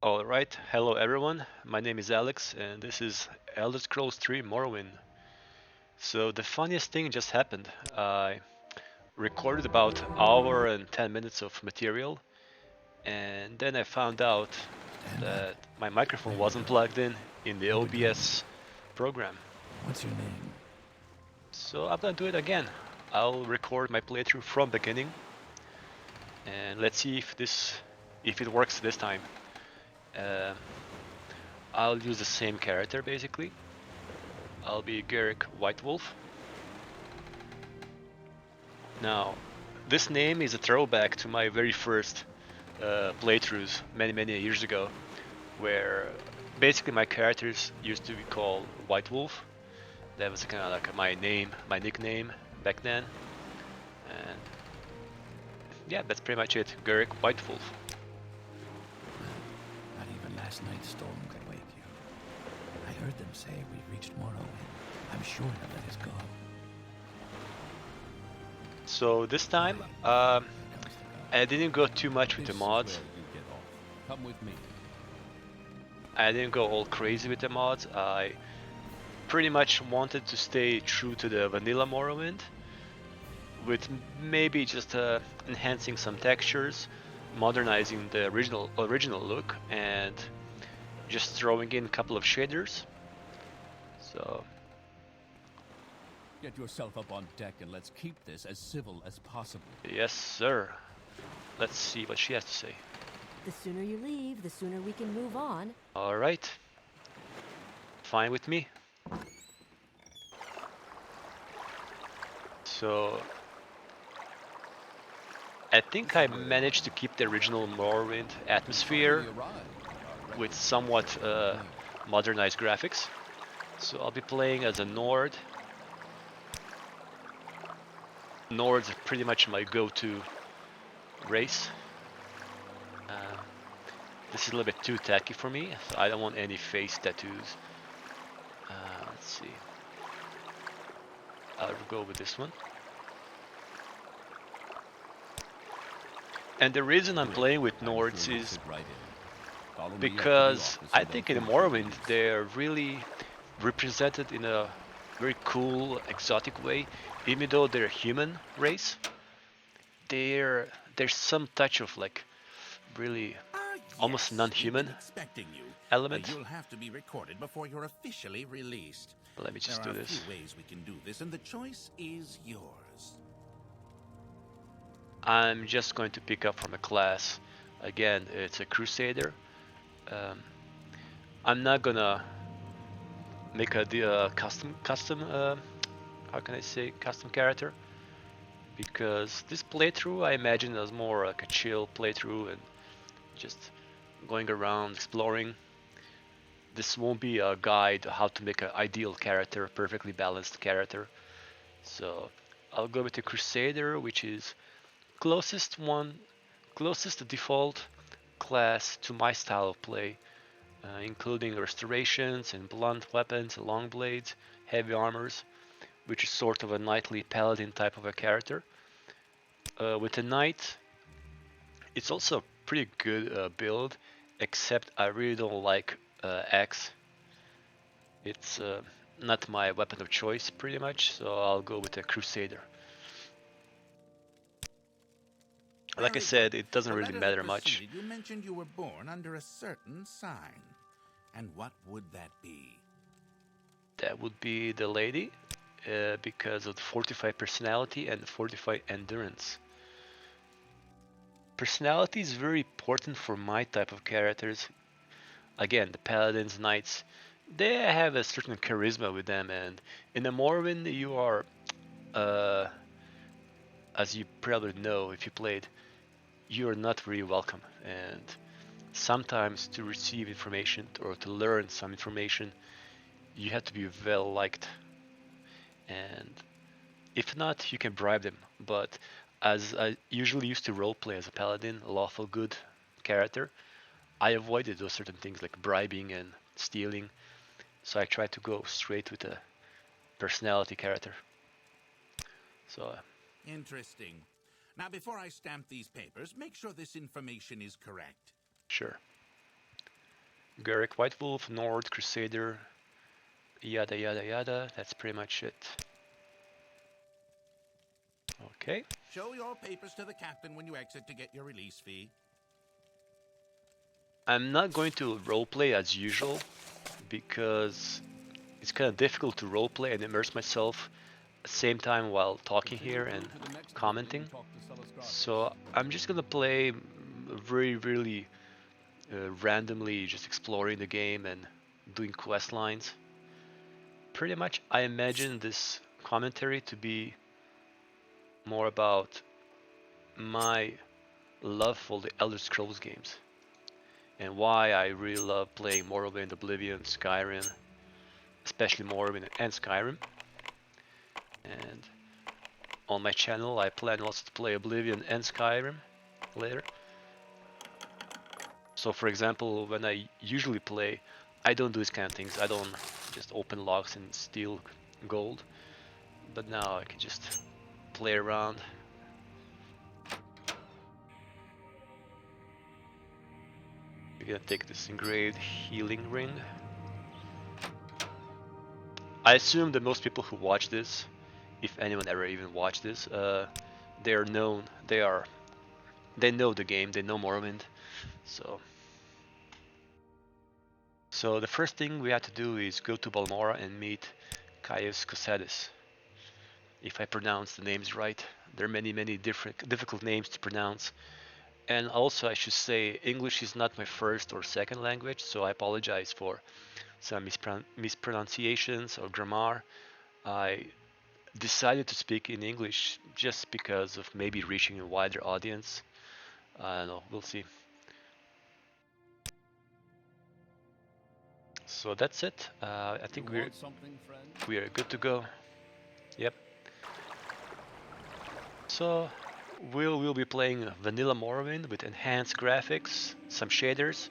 Alright, hello everyone. My name is Alex and this is Elder Scrolls 3 Morrowind. So the funniest thing just happened. I recorded about hour and 10 minutes of material and then I found out Stand up. that my microphone There you wasn't go. plugged in the Now we're talking. OBS program. What's your name? So I'm gonna do it again. I'll record my playthrough from beginning and let's see if it works this time. Uh, I'll use the same character basically. I'll be Garrick White Wolf. Now, this name is a throwback to my very first playthroughs many years ago, where basically my characters used to be called White Wolf. That was kind of like my name, my nickname back then. And yeah, that's pretty much it. Garrick White Wolf. Not even last night's storm could wake you. I heard them say we reached Morrowind. I'm sure they'll let us go. So this time, Here comes the I guard. didn't go too much with This the is where mods. you get off. Come with me. I didn't go all crazy with the mods. I pretty much wanted to stay true to the vanilla Morrowind, with maybe just enhancing some textures, modernizing the original look, and just throwing in a couple of shaders. So Get yourself up on deck and let's keep this as civil as possible. yes, sir. Let's see what she has to say. The sooner you leave, the sooner we can move on. All right, fine with me. So I think I managed to keep the original Morrowind atmosphere Finally arrived. with somewhat modernized graphics. So I'll be playing as a Nord. Nord's pretty much my go-to race. Um, this is a little bit too tacky for me, so I don't want any face tattoos. Let's see. I'll go with this one. And the reason I'm playing with Nords is because I think in Morrowind they're really represented in a very cool, exotic way. Even though they're a human race, there's some touch of like really almost Yes, we've been non-human expecting you. element. You'll have to be recorded before you're officially released. Let me just There do are a this. few ways we can do this, and the choice is yours. I'm just going to pick up from a class. Again, it's a Crusader. Um, I'm not gonna make a custom how can I say custom character, because this playthrough I imagine as more like a chill playthrough and just going around exploring. This won't be a guide how to make an ideal character, perfectly balanced character. So I'll go with the Crusader, which is closest one, closest default class to my style of play, including restorations and blunt weapons, long blades, heavy armors, which is sort of a knightly paladin type of a character. With the knight, it's also a pretty good build, except I really don't like axe. It's not my weapon of choice, pretty much, so I'll go with a Crusader. Like I Very good. said, it doesn't The really letter matter that much. preceded you mentioned you were born under a certain sign. And what would that be? That would be the lady, because of the fortified personality and the fortified endurance. Personality is very important for my type of characters. Again, the paladins, knights, they have a certain charisma with them, and in the Morrowind you are, uh, as you probably know if you played, you are not very welcome, and sometimes to receive information or to learn some information, you have to be well liked, and if not, you can bribe them. But as I usually used to roleplay as a paladin, a lawful good character, I avoided those certain things like bribing and stealing. So I tried to go straight with a personality character. So Interesting. Now, before I stamp these papers, make sure this information is correct. sure. Garrick White Wolf, Nord, Crusader, yada yada yada. That's pretty much it. Okay. Show your papers to the captain when you exit to get your release fee. I'm not going to roleplay as usual because it's kind of difficult to roleplay and immerse myself at the same time while talking here and commenting. So I'm just gonna play very really randomly, just exploring the game and doing quest lines. Pretty much I imagine this commentary to be more about my love for the Elder Scrolls games and why I really love playing Morrowind, Oblivion, Skyrim, especially Morrowind and Skyrim. And on my channel I plan also to play Oblivion and Skyrim later. So for example, when I usually play, I don't do these kind of things. I don't just open locks and steal gold. But now I can just play around. We're gonna take this engraved healing ring. I assume that most people who watch this, if anyone ever even watched this, they are known. They know the game. They know Morrowind. So the first thing we have to do is go to Balmora and meet Caius Cosadis. If I pronounce the names right, there are many different difficult names to pronounce. And also I should say English is not my first or second language, so I apologize for some mispronunciations or grammar. I decided to speak in English just because of maybe reaching a wider audience. I don't know, we'll see. So that's it. I think we are good to go. Yep. So we'll be playing vanilla Morrowind with enhanced graphics, some shaders,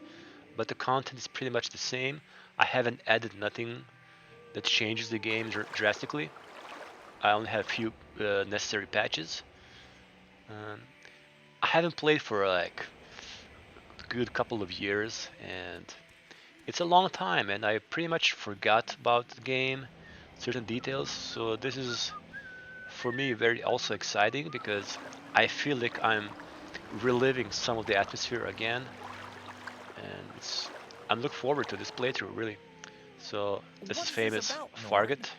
but the content is pretty much the same. I haven't added nothing that changes the game drastically. I only have a few necessary patches. Um, I haven't played for like a good couple of years, and it's a long time, and I pretty much forgot about the game, certain details. So this is for me very also exciting because I feel like I'm reliving some of the atmosphere again, and I'm looking forward to this playthrough really. So this is famous Fargoth.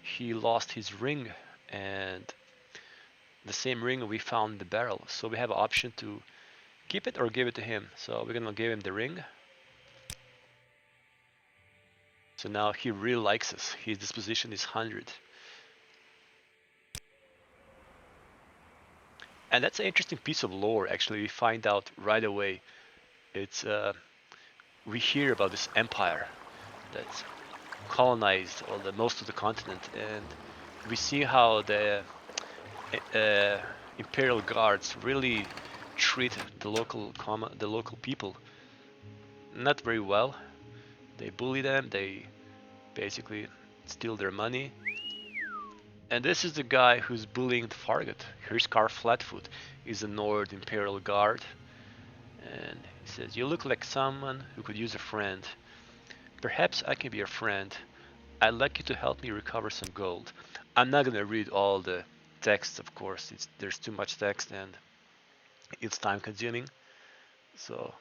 He lost his ring, and the same ring we found in the barrel. So we have an option to keep it or give it to him. So we're gonna give him the ring. So now he really likes us. His disposition is 100. And that's an interesting piece of lore actually. We find out right away. It's we hear about this empire that's colonized all the most of the continent, and we see how the imperial guards really treat the local people not very well. They bully them, they basically steal their money. And this is the guy who's bullying Fargoth. Here's Car Flatfoot. He's a Nord Imperial Guard. And he says, "You look like someone who could use a friend. Perhaps I can be your friend. I'd like you to help me recover some gold." I'm not gonna read all the text, of course. There's too much text and it's time consuming. So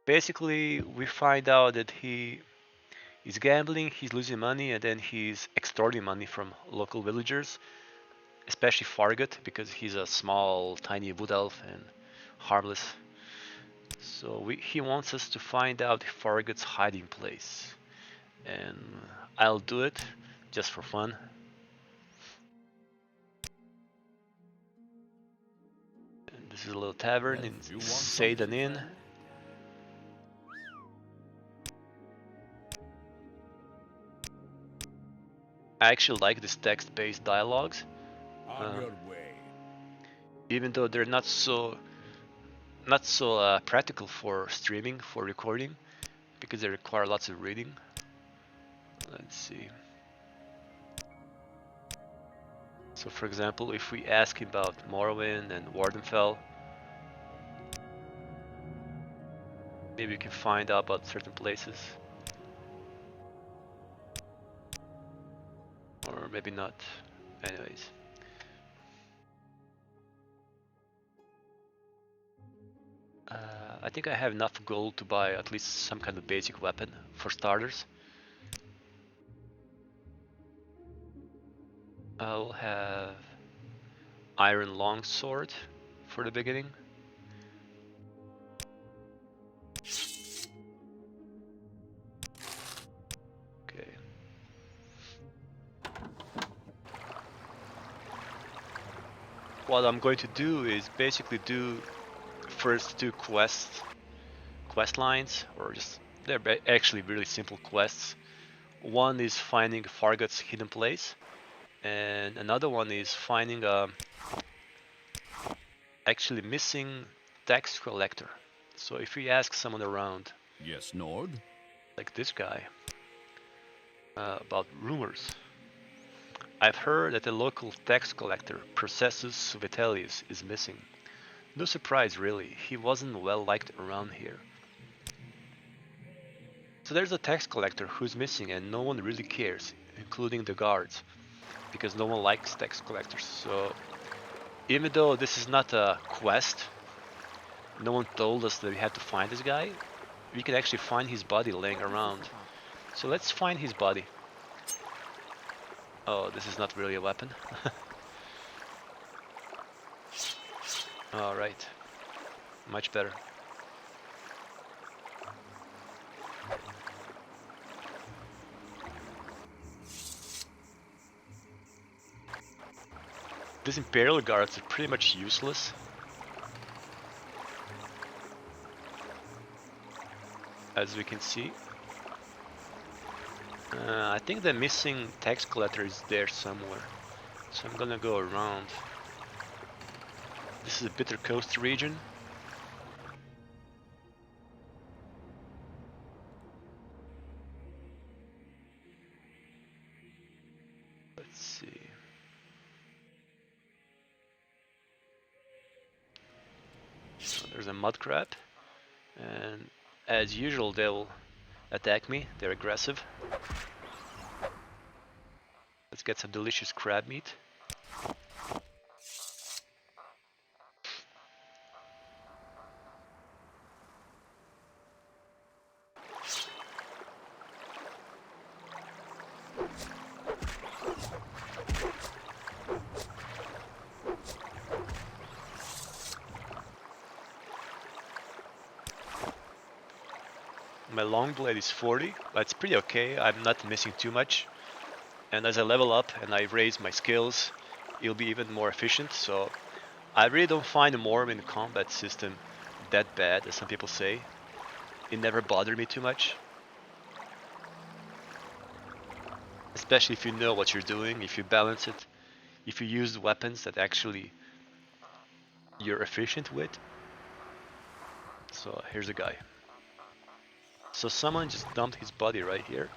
basically we find out that he's gambling, he's losing money, and then he's extorting money from local villagers, especially Fargoth, because he's a small, tiny wood elf and harmless. So he wants us to find out Fargoth's hiding place, and I'll do it just for fun. And this is a little tavern in Seidan Inn. I actually like this text-based dialogues, On your way. even though they're not so practical for streaming, for recording, because they require lots of reading. Let's see. So for example, if we ask him about Morrowind and Wardenfell, Maybe we can find out about certain places. Or maybe not. Anyways. I think I have enough gold to buy at least some kind of basic weapon for starters. I'll have iron longsword for the beginning. Okay. What I'm going to do is basically do first two quest lines, or just they're actually really simple quests. One is finding Fargoth's hidden place, and another one is finding a actually missing tax collector. So if we ask someone around, Yes, Nord? like this guy, about rumors, I've heard that the local tax collector, Processus Vitellius, is missing. No surprise really, he wasn't well liked around here. So there's a tax collector who's missing and no one really cares, including the guards, because no one likes tax collectors. So even though this is not a quest, no one told us that we had to find this guy, we can actually find his body laying around. So let's find his body. Oh, this is not really a weapon. Alright. Much better. These Imperial guards are pretty much useless. As we can see. I think the missing tax collector is there somewhere. So I'm gonna go around. This is a Bitter Coast region. Let's see. So there's a mud crab, and as usual they'll attack me. They're aggressive. Let's get some delicious crab meat. My long blade is 40, but it's pretty okay. I'm not missing too much. And as I level up and I raise my skills, it'll be even more efficient. So I really don't find the Morrowind combat system that bad, as some people say. It never bothered me too much. Especially if you know what you're doing, if you balance it, if you use weapons that actually you're efficient with. So here's a guy. So someone just dumped his body right here.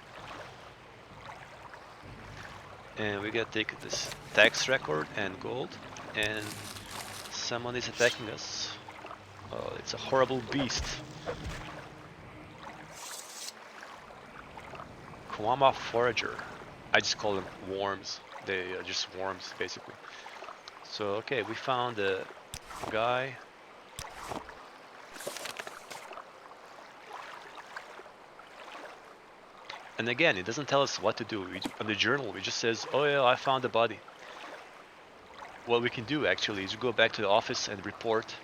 And we gotta take this tax record and gold. And someone is attacking us. Oh, it's a horrible beast. Kwama Forager. I just call them worms. They are just worms, basically. So, okay, we found a guy. And again, it doesn't tell us what to do. On the journal, it just says, oh yeah, I found the body. What we can do actually is go back to the office and report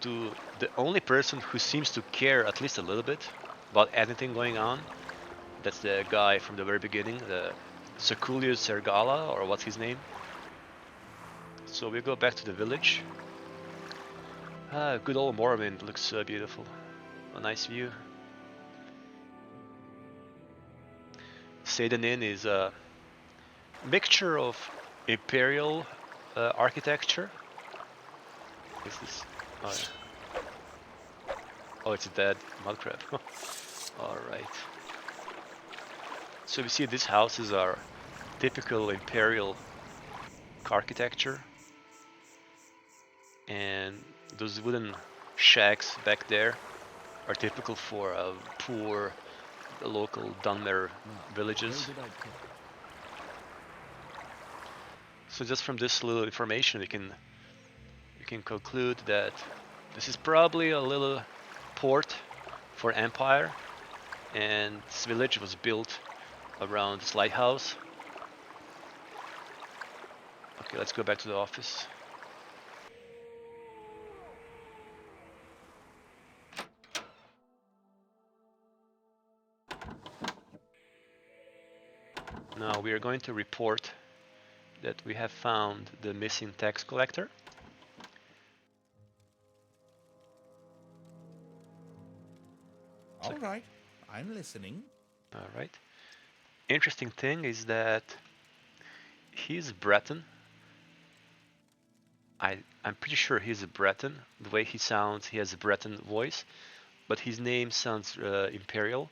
to the only person who seems to care at least a little bit about anything going on. That's the guy from the very beginning, the Saculius Sergala, or what's his name. So we go back to the village. Good old Morrowind, looks so beautiful. A nice view. Seyden Inn is a mixture of Imperial architecture. What is this? Oh, yeah. Oh, it's a dead mud crab. Alright. So we see these houses are typical Imperial architecture. And those wooden shacks back there are typical for poor local Dunmer villages. Where did I put it? So just from this little information, we can conclude that this is probably a little port for Empire, and this village was built around this lighthouse. Okay, let's go back to the office. Now we are going to report that we have found the missing tax collector. All right, I'm listening. All right. Interesting thing is that he's Breton. I'm pretty sure he's a Breton. The way he sounds, he has a Breton voice, but his name sounds imperial.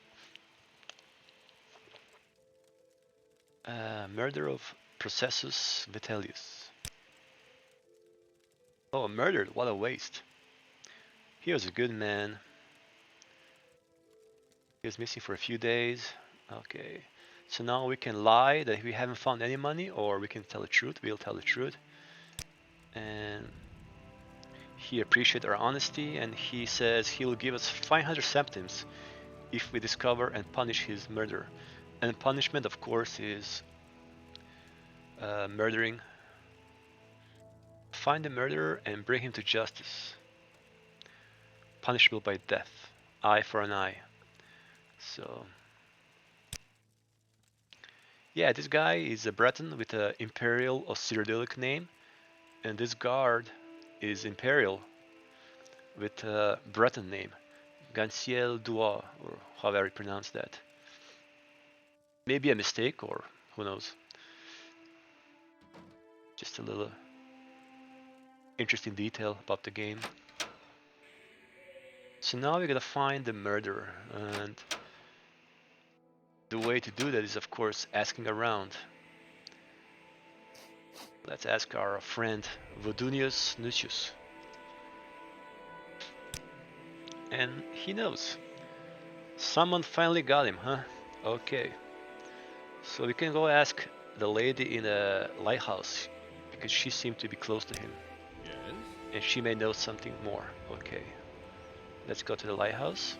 Murder of Processus Vitellius. Oh, murdered! What a waste. He was a good man. He was missing for a few days. Okay. So now we can lie that we haven't found any money, or we can tell the truth. We'll tell the truth. And he appreciates our honesty, and he says he'll give us 500 septims if we discover and punish his murder. And punishment, of course, is murdering. Find the murderer and bring him to justice. Punishable by death. Eye for an eye. So, yeah, this guy is a Breton with an imperial or Cyrodiilic name, and this guard is imperial with a Breton name, Ganciel Duas, or however you pronounce that. Maybe a mistake, or who knows. Just a little interesting detail about the game. So now we gotta find the murderer, and the way to do that is, of course, asking around. Let's ask our friend Vodunius Nucius. And he knows. Someone finally got him, huh? Okay. So we can go ask the lady in the lighthouse, because she seemed to be close to him. Yes? And she may know something more. Okay. Let's go to the lighthouse.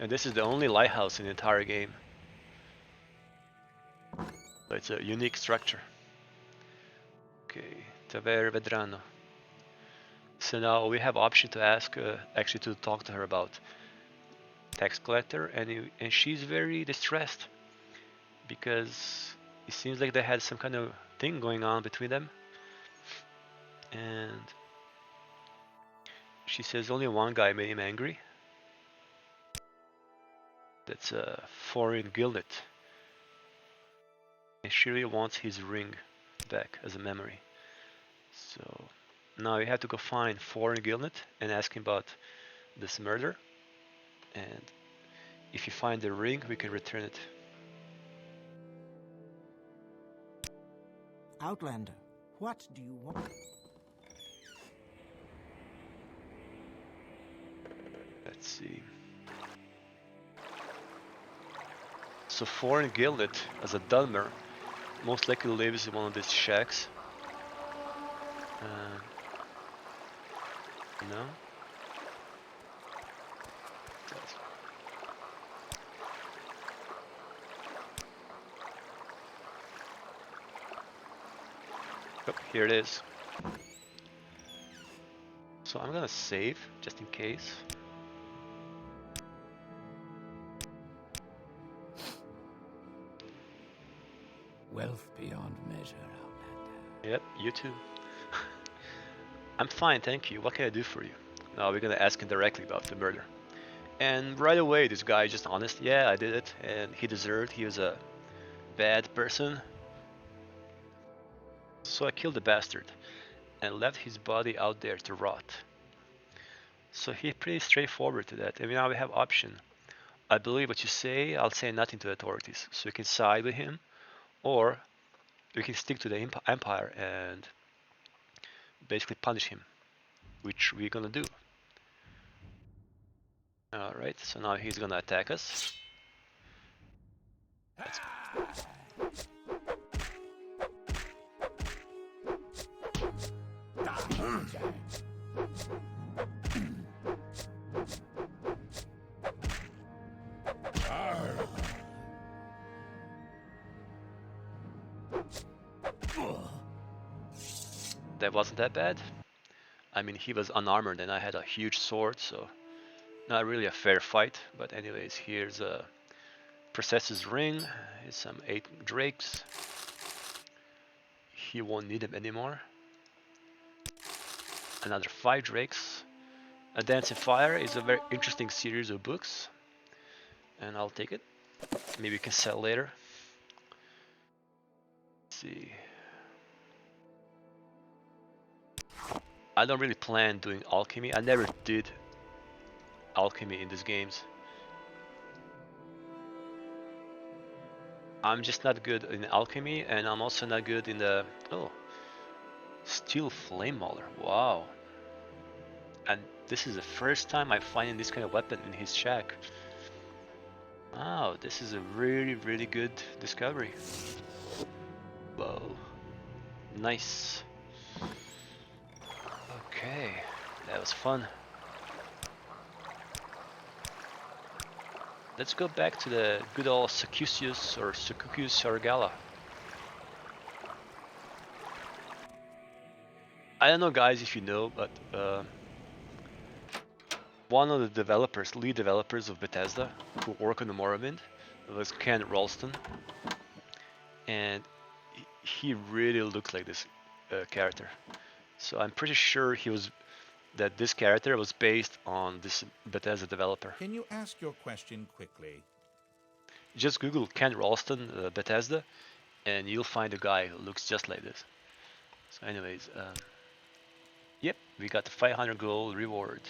And this is the only lighthouse in the entire game. So it's a unique structure. Okay, Taver Vedrano. So now we have option to ask, actually to talk to her about tax collector, and she's very distressed because it seems like they had some kind of thing going on between them. And she says only one guy made him angry. That's a foreign gilded. And she really wants his ring back as a memory. So now you have to go find foreign gilded and ask him about this murder. And if you find the ring, we can return it. Outlander, what do you want? Let's see. So foreign gilded, as a Dunmer, most likely lives in one of these shacks. No? Oh, here it is. So I'm gonna save, just in case. Wealth beyond measure, Outlander. Yep, you too. I'm fine, thank you. What can I do for you? Now we're gonna ask him directly about the murder. And right away, this guy is just honest. Yeah, I did it, and he deserved. He was a bad person. So I killed the bastard and left his body out there to rot. So he's pretty straightforward to that. And now we have option. I believe what you say. I'll say nothing to the authorities. So we can side with him, or we can stick to the Empire and basically punish him, which we're gonna do. Alright, so now he's gonna attack us. That wasn't that bad. I mean, he was unarmored and I had a huge sword, so not really a fair fight. But anyways, here's a Processor's ring. Here's some 8 drakes. He won't need them anymore. Another 5 drakes. A Dancing Fire is a very interesting series of books, and I'll take it. Maybe we can sell later. Let's see. I don't really plan doing alchemy. I never did alchemy in these games. I'm just not good in alchemy, and I'm also not good in the... Oh, Steel Flame Mauler. Wow. And this is the first time I'm finding this kind of weapon in his shack. Wow, this is a really, really good discovery. Whoa. Nice. Okay, that was fun. Let's go back to the good old Sacusius or Sacucius Sargala. I don't know, guys, if you know, but one of the developers, lead developers of Bethesda, who work on the Morrowind, was Ken Ralston, and he really looks like this character. So I'm pretty sure that this character was based on this Bethesda developer. Can you ask your question quickly? Just Google Ken Ralston Bethesda, and you'll find a guy who looks just like this. So anyways, yep, we got the 500 gold reward.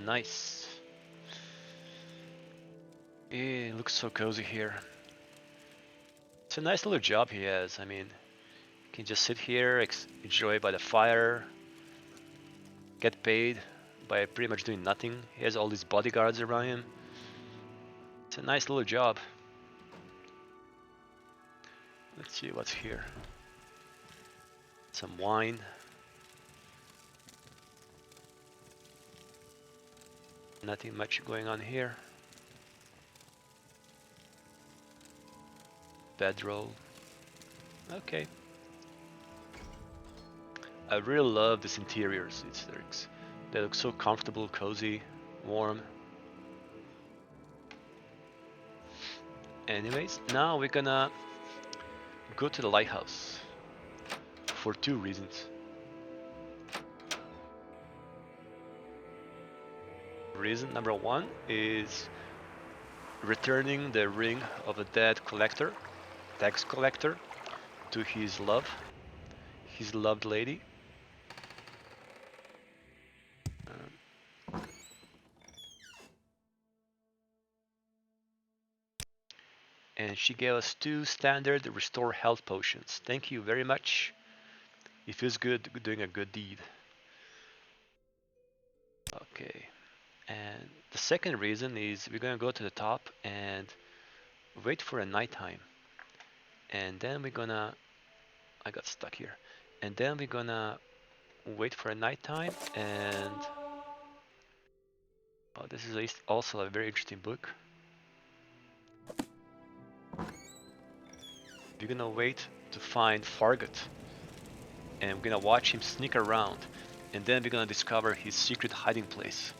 Nice. It looks so cozy here. It's a nice little job he has. I mean, you can just sit here, enjoy by the fire, get paid by pretty much doing nothing. He has all these bodyguards around him. It's a nice little job. Let's see what's here. Some wine. Nothing much going on here. Bedroll. Okay. I really love these interiors. They look so comfortable, cozy, warm. Anyways, now we're gonna go to the lighthouse for 2 reasons. Reason number 1 is returning the ring of a dead collector, tax collector, to his loved lady. And she gave us 2 standard restore health potions. Thank you very much. It feels good doing a good deed. Okay. And the second reason is we're gonna go to the top and wait for a nighttime. And then we're gonna... I got stuck here. And then we're gonna wait for a nighttime and... Oh, this is also a very interesting book. We're gonna wait to find Fargoth, and we're gonna watch him sneak around, and then we're gonna discover his secret hiding place.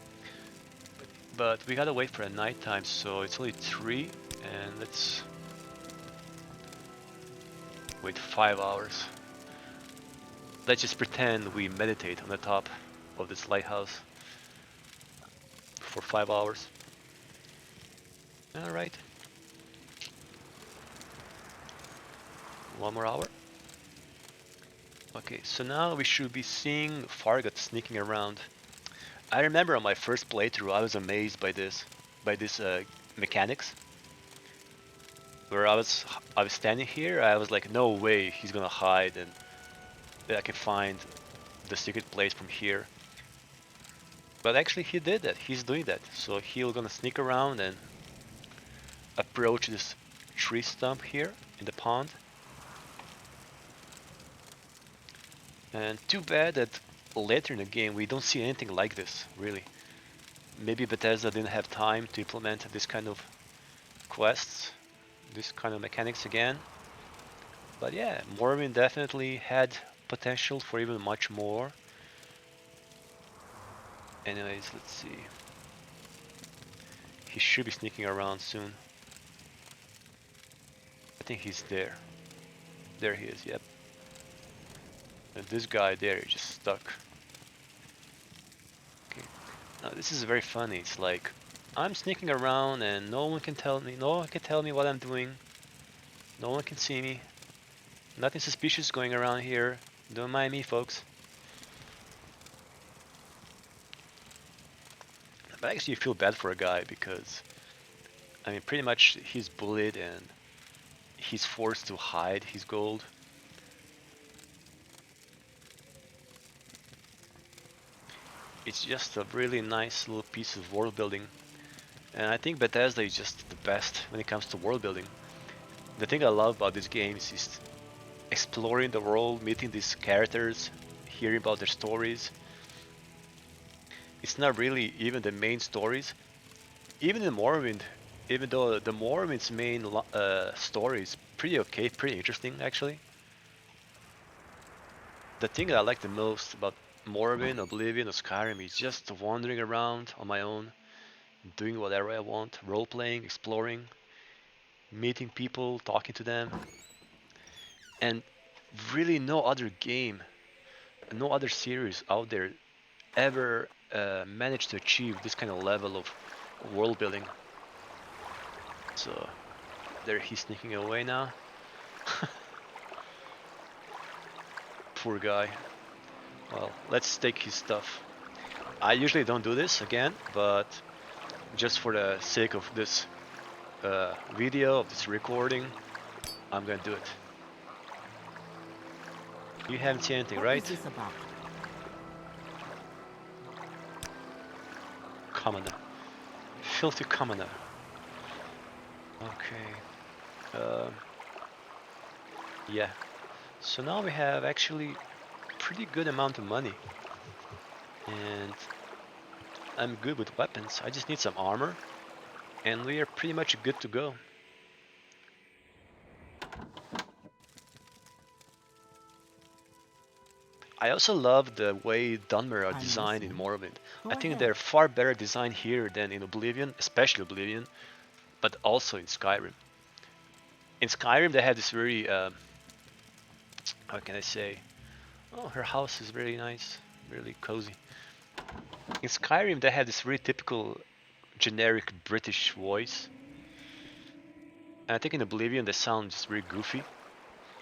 But we gotta wait for a nighttime, so it's only 3, and let's wait 5 hours. Let's just pretend we meditate on the top of this lighthouse for 5 hours. Alright. 1 more hour. Okay, so now we should be seeing Fargoth sneaking around. I remember on my first playthrough I was amazed by this mechanics. where I was standing here, I was like, no way he's gonna hide and that I can find the secret place from here. But actually he did that. He's doing that. So he's gonna sneak around and approach this tree stump here in the pond. And too bad that later in the game we don't see anything like this, really. Maybe Bethesda didn't have time to implement this kind of quests, this kind of mechanics again. But yeah, Morrowind definitely had potential for even much more. Anyways, let's see. He should be sneaking around soon. I think he's there. There he is, yep. And this guy there is just stuck. Okay. Now this is very funny. It's like I'm sneaking around and no one can tell me what I'm doing. No one can see me. Nothing suspicious going around here. Don't mind me, folks. But actually, you feel bad for a guy because, I mean, pretty much he's bullied and he's forced to hide his gold. It's just a really nice little piece of world building. And I think Bethesda is just the best when it comes to world building. The thing I love about these games is exploring the world, meeting these characters, hearing about their stories. It's not really even the main stories. Even in Morrowind, even though the Morrowind's main story is pretty okay, pretty interesting actually. The thing that I like the most about Morrowind, Oblivion, or Skyrim is just wandering around on my own, doing whatever I want, role-playing, exploring, meeting people, talking to them. And really no other game, no other series out there ever managed to achieve this kind of level of world building. So there he's sneaking away now. Poor guy. Well, let's take his stuff. I usually don't do this again, but just for the sake of this video, of this recording, I'm gonna do it. You haven't seen anything, What right? is this about? Commoner. Filthy commoner. Okay. Yeah. So now we have actually pretty good amount of money. And I'm good with weapons. I just need some armor. And we are pretty much good to go. I also love the way Dunmer are I'm designed in listening. Morrowind. Go I think ahead. they're far better designed here than in Oblivion, especially Oblivion, but also in Skyrim. In Skyrim they have this very, how can I say, oh, her house is really nice, really cozy. In Skyrim they have this very typical generic British voice. And I think in Oblivion they sound just very goofy,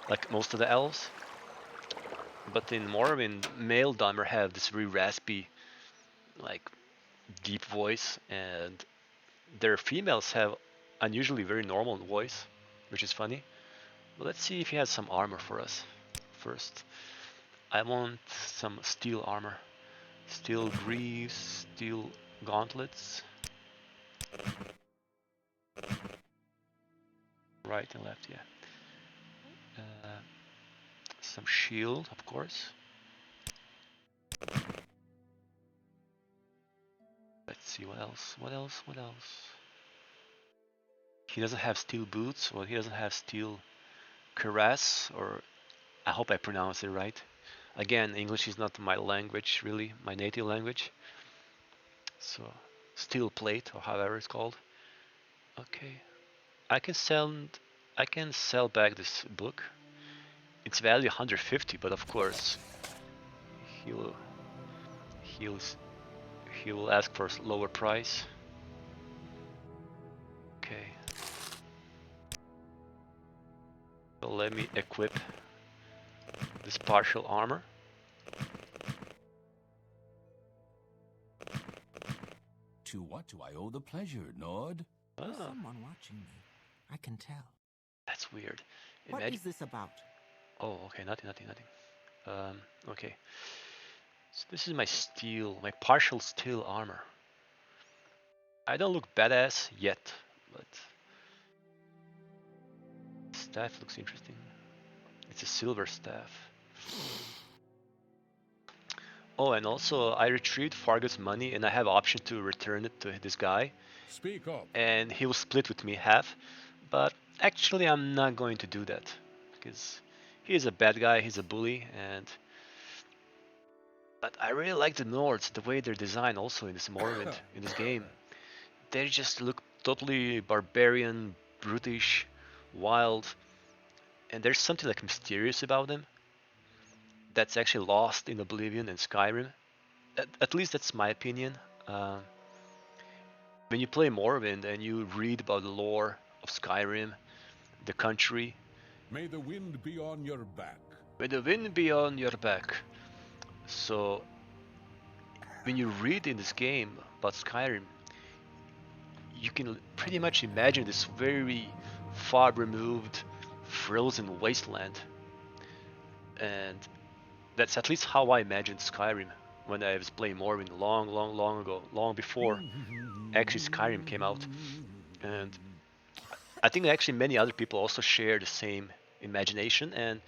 like most of the elves. But in Morrowind, male Dahmer have this very raspy, like deep voice, and their females have unusually very normal voice, which is funny. But let's see if he has some armor for us first. I want some steel armor, steel greaves, steel gauntlets, right and left, yeah. Some shield, of course. Let's see what else. What else? What else? He doesn't have steel boots, or he doesn't have steel cuirass, or I hope I pronounced it right. Again, English is not my language, really, my native language. So, steel plate, or however it's called. Okay, I can sell back this book. It's value 150, but of course, he'll he'll he will ask for a lower price. Okay. So let me equip this partial armor. To what do I owe the pleasure, Nord? There's Ah, someone watching me. I can tell. That's weird. What Imagine. is this about? Oh, okay, nothing. Okay. So this is my steel, my partial steel armor. I don't look badass yet, but staff looks interesting. It's a silver staff. Oh, and also I retrieved Fargoth's money, and I have option to return it to this guy, Speak up. and he will split with me half. But actually, I'm not going to do that because he's a bad guy. He's a bully, and but I really like the Nords, the way they're designed. Also in this Morrowind, in this game, they just look totally barbarian, brutish, wild, and there's something like mysterious about them that's actually lost in Oblivion and Skyrim. At least that's my opinion. Uh, when you play Morrowind and you read about the lore of Skyrim, the country, May the wind be on your back. may the wind be on your back. So when you read in this game about Skyrim, you can pretty much imagine this very far removed, frozen wasteland, and that's at least how I imagined Skyrim when I was playing Morrowind long ago, long before actually Skyrim came out. And I think actually many other people also share the same imagination, and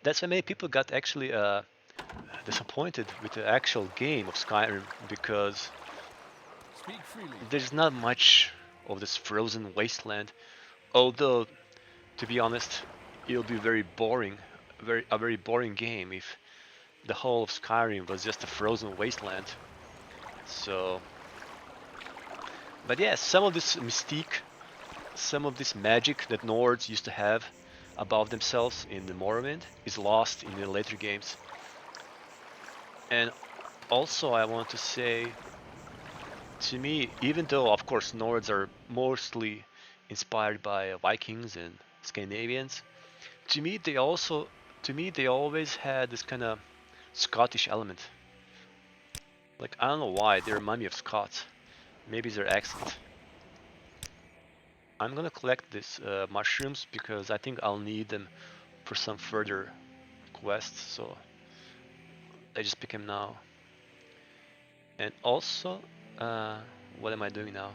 that's why many people got actually disappointed with the actual game of Skyrim, because Speak freely. there's not much of this frozen wasteland. Although, to be honest, it'll be very boring, a very boring game if the whole of Skyrim was just a frozen wasteland. So, but yeah, some of this mystique, some of this magic that Nords used to have about themselves in the Morrowind is lost in the later games. And also I want to say, to me, even though of course Nords are mostly inspired by Vikings and Scandinavians, to me they always had this kind of Scottish element. Like, I don't know why, they remind me of Scots. Maybe it's their accent. I'm gonna collect these mushrooms because I think I'll need them for some further quests, so I just pick them now. And also, what am I doing now?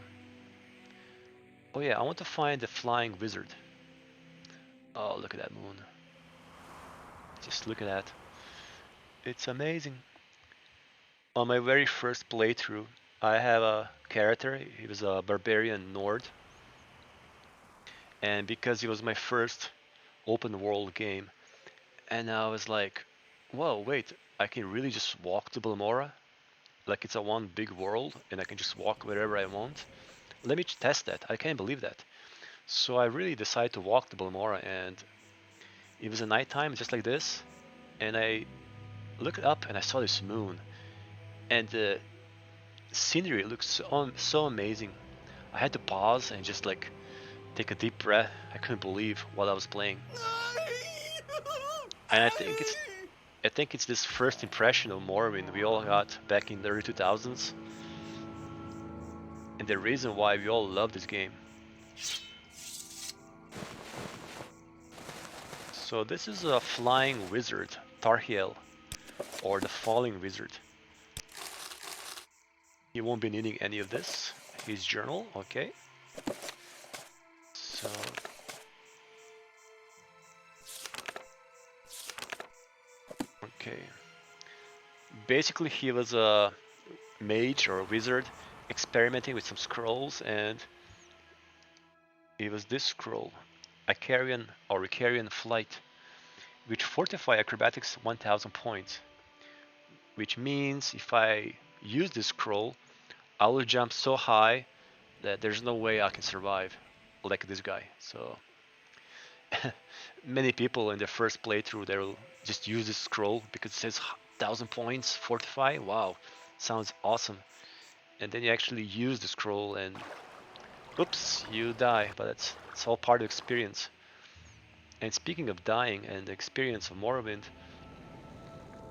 Oh yeah, I want to find the flying wizard. Oh, look at that moon. Just look at that. It's amazing. On my very first playthrough, I have a character. He was a barbarian Nord, and because it was my first open world game, and I was like, whoa, wait, I can really just walk to Balmora? Like it's a one big world and I can just walk wherever I want? Let me test that. I can't believe that. So I really decided to walk to Balmora, and it was a nighttime just like this, and I looked up and I saw this moon, and the scenery looks so amazing. I had to pause and just like take a deep breath. I couldn't believe what I was playing. And I think it's this first impression of Morrowind we all got back in the early 2000s, and the reason why we all love this game. So this is a flying wizard, Tarhiel, or the falling wizard. He won't be needing any of this. His journal, okay. So okay. Basically, he was a mage or a wizard experimenting with some scrolls, and it was this scroll, Icarian Flight, which fortify acrobatics 1000 points. Which means if I use this scroll, I will jump so high that there's no way I can survive like this guy. So many people in their first playthrough, they'll just use this scroll because it says 1000 points, fortify. Wow, sounds awesome. And then you actually use the scroll and oops, you die. But it's all part of the experience. And speaking of dying and the experience of Morrowind,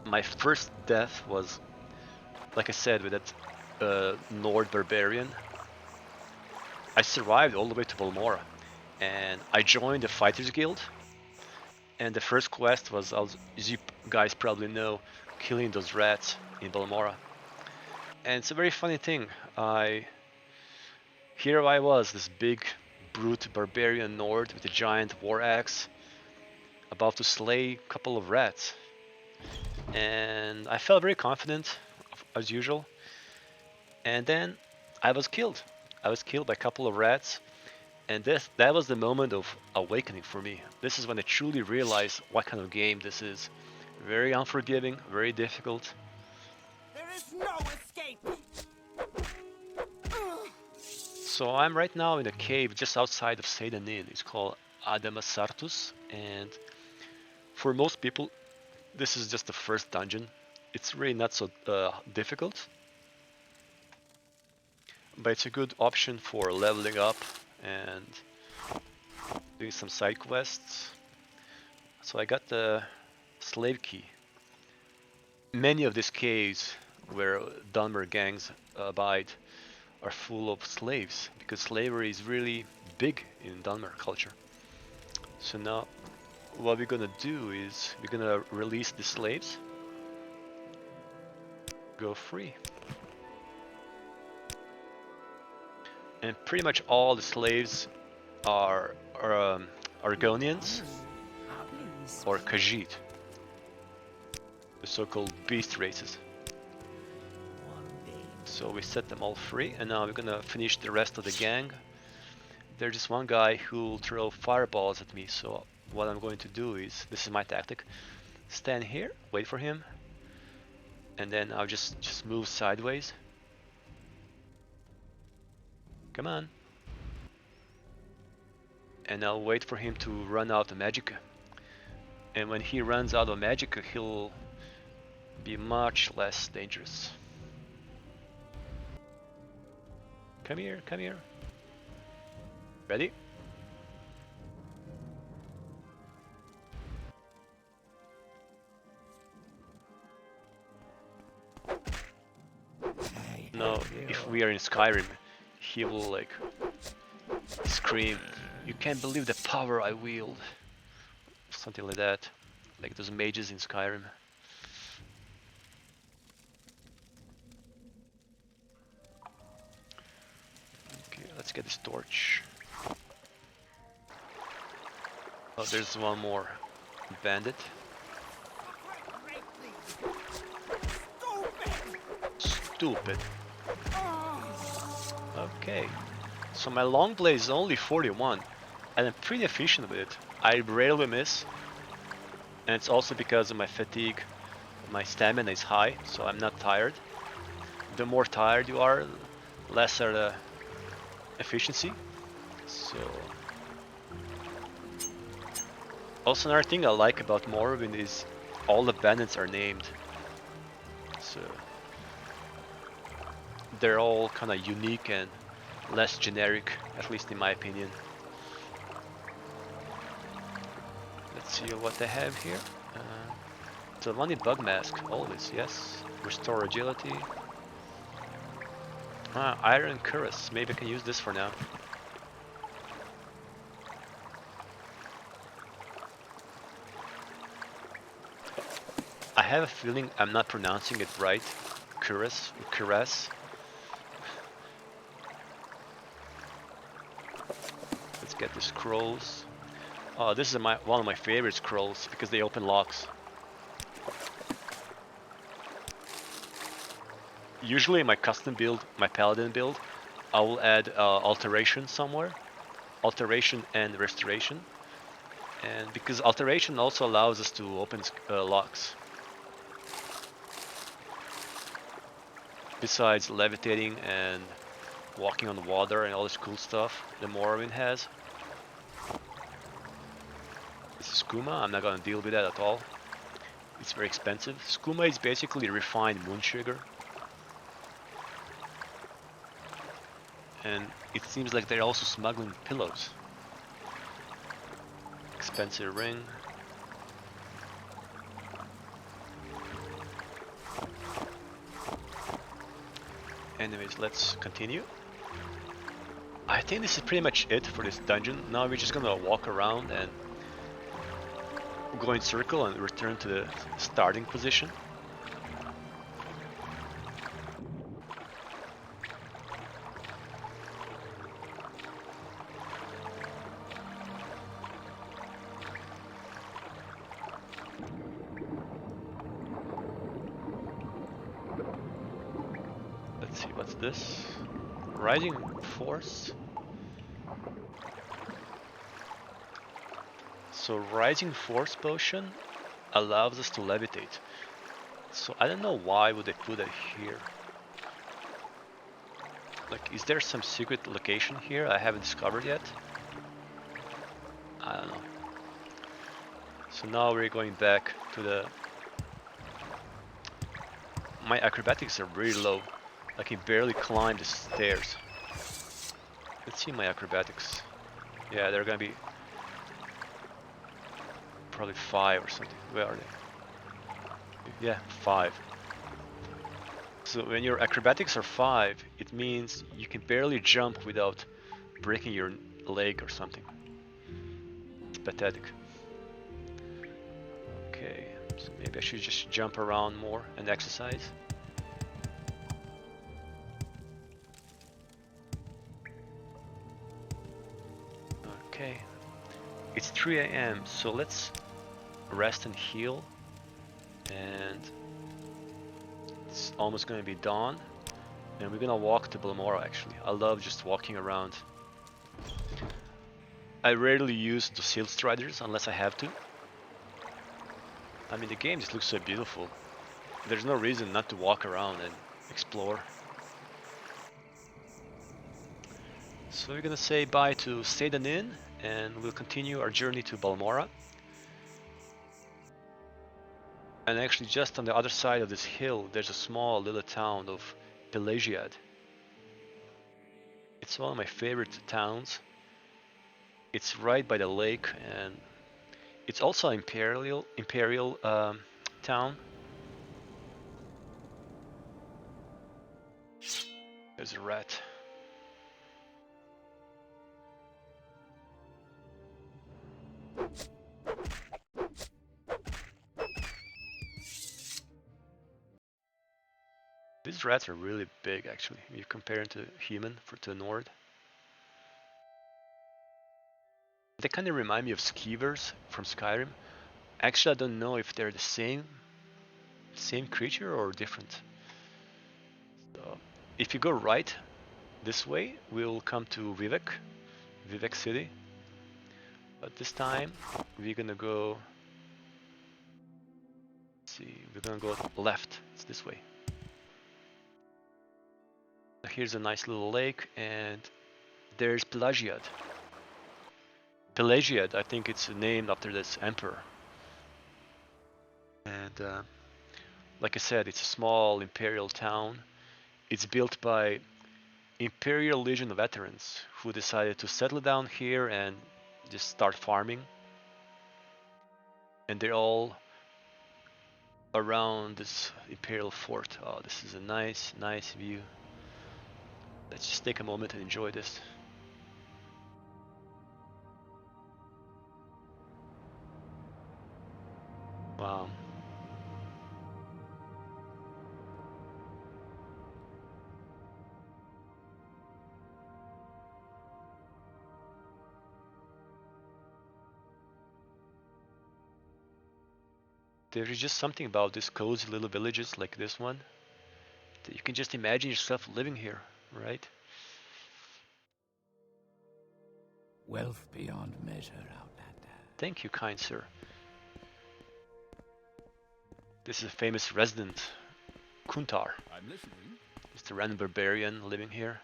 my first death was, like I said, with that Nord barbarian. I survived all the way to Balmora, and I joined the Fighters Guild. And the first quest was, as you guys probably know, killing those rats in Balmora. And it's a very funny thing. Here I was, this big, brute barbarian Nord with a giant war axe, about to slay a couple of rats. And I felt very confident, as usual. And then I was killed. I was killed by a couple of rats. And that was the moment of awakening for me. This is when I truly realized what kind of game this is. Very unforgiving, very difficult. There is no escape! So I'm right now in a cave just outside of Seydanin. It's called Adamasartus, and for most people, this is just the first dungeon. It's really not so difficult, but it's a good option for leveling up and doing some side quests. So I got the slave key. Many of these caves where Dunmer gangs abide are full of slaves, because slavery is really big in Dunmer culture. So now what we're gonna do is we're gonna release the slaves, go free. And pretty much all the slaves are Argonians or Khajiit, the so-called beast races. So we set them all free, and now we're gonna finish the rest of the gang. There's just one guy who'll throw fireballs at me, so what I'm going to do is, this is my tactic, stand here, wait for him, and then I'll just move sideways. Come on. And I'll wait for him to run out of magicka. And when he runs out of magicka, he'll be much less dangerous. Come here, come here. Ready? No, if we are in Skyrim, he will like scream, "You can't believe the power I wield." Something like that. Like those mages in Skyrim. Let's get this torch. Oh, there's one more bandit. Stupid. Okay. So my long blade is only 41, and I'm pretty efficient with it. I rarely miss, and it's also because of my fatigue. My stamina is high, so I'm not tired. The more tired you are, lesser the efficiency. So also another thing I like about Morrowind is all the bandits are named, so they're all kind of unique and less generic, at least in my opinion. Let's see what they have here. So one bug mask, always, yes. Restore agility. Iron cuirass. Maybe I can use this for now. I have a feeling I'm not pronouncing it right. Cuirass. Cuirass. Let's get the scrolls. Oh, this is one of my favorite scrolls because they open locks. Usually in my custom build, my paladin build, I will add alteration somewhere. Alteration and restoration. And because alteration also allows us to open locks. Besides levitating and walking on the water and all this cool stuff the Morrowind has. This is skooma. I'm not gonna deal with that at all. It's very expensive. Skooma is basically refined moon sugar. And it seems like they're also smuggling pillows. Expensive ring. Anyways, let's continue. I I think this is pretty much it for this dungeon. Now we're just gonna walk around and go in circle and return to the starting position. Let's see, what's this? Rising Force? So Rising Force potion allows us to levitate. So I don't know why would they put it here. Like, is there some secret location here I haven't discovered yet? I don't know. So now we're going back to the... My acrobatics are really low. I can barely climb the stairs. Let's see my acrobatics. Yeah, they're gonna be probably 5 or something. Where are they? Yeah, 5. So when your acrobatics are 5, it means you can barely jump without breaking your leg or something. It's pathetic. Okay, so maybe I should just jump around more and exercise. Okay, it's 3 AM, so let's rest and heal, and it's almost gonna be dawn, and we're gonna walk to Balmora. Actually, I love just walking around. I rarely use the Seal Striders unless I have to. I mean, the game just looks so beautiful. There's no reason not to walk around and explore. So we're gonna say bye to Sedan Inn, and we'll continue our journey to Balmora. And actually just on the other side of this hill, there's a small little town of Pelagiad. It's one of my favorite towns. It's right by the lake, and it's also an imperial town. There's a rat. These rats are really big, actually, if you compare it to human to the north. They kind of remind me of skeevers from Skyrim. Actually, I don't know if they're the same creature or different. So, if you go right this way, we'll come to Vivek City. But this time, we're gonna go. Let's see, we're gonna go left. It's this way. Here's a nice little lake, and there's Pelagiad. Pelagiad, I think it's named after this emperor. And like I said, it's a small imperial town. It's built by Imperial Legion veterans who decided to settle down here and just start farming. And they're all around this imperial fort. Oh, this is a nice view. Let's just take a moment and enjoy this. Wow. There is just something about these cozy little villages like this one that you can just imagine yourself living here, right? Wealth beyond measure, Outlander. Thank you, kind sir. This is a famous resident, Kuntar. I'm listening. He's the random barbarian living here.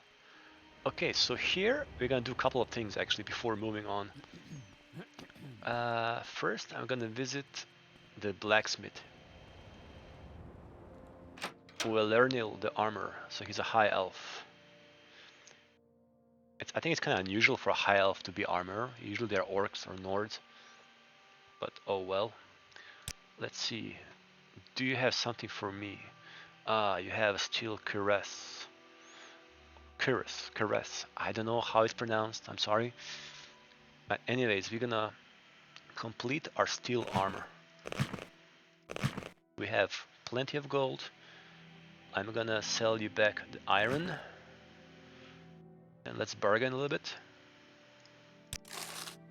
Okay, so here we're gonna do a couple of things actually before moving on. First, I'm gonna visit the blacksmith. Uelernil the armor, so he's a high elf. I think it's kind of unusual for a high elf to be armorer. Usually they're orcs or nords. But oh well. Let's see. Do you have something for me? Ah, you have a steel cuirass. Caress. I don't know how it's pronounced. I'm sorry. But anyways, we're gonna complete our steel armor. We have plenty of gold. I'm gonna sell you back the iron. And let's bargain a little bit.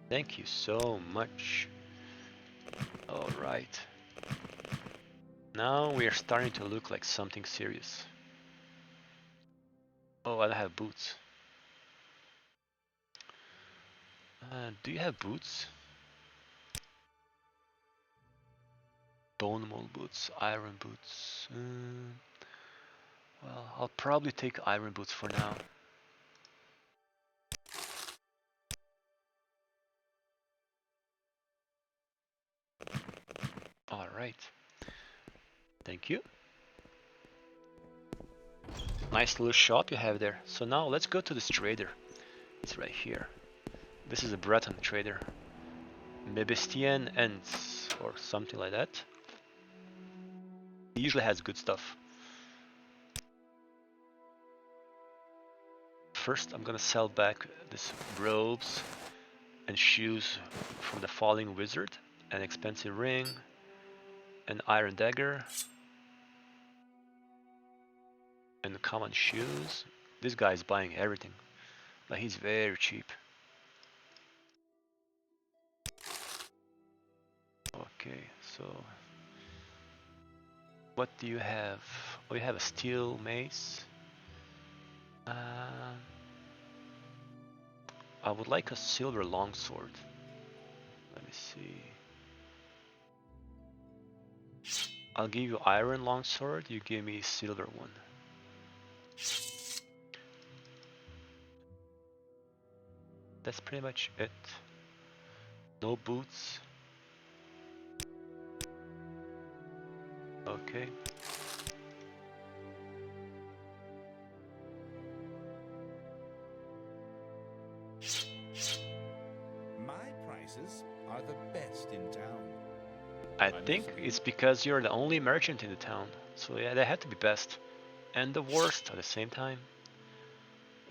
Thank you so much. Alright. Now we are starting to look like something serious. Oh, I don't have boots. Do you have boots? Bone mold boots, iron boots. Well, I'll probably take iron boots for now. Alright. Thank you. Nice little shop you have there. So now let's go to this trader. It's right here. This is a Breton trader. Mebestian Ents or something like that. He usually has good stuff. First I'm gonna sell back this robes and shoes from the Falling Wizard, an expensive ring, an iron dagger, and common shoes. This guy is buying everything, but he's very cheap. Okay, so what do you have? Oh, you have a steel mace. I would like a silver longsword. Let me see. I'll give you iron longsword, you give me silver one. That's pretty much it. No boots. Okay. My prices are the best in town. I think it's because you're the only merchant in the town. So yeah, they had to be best. And the worst at the same time.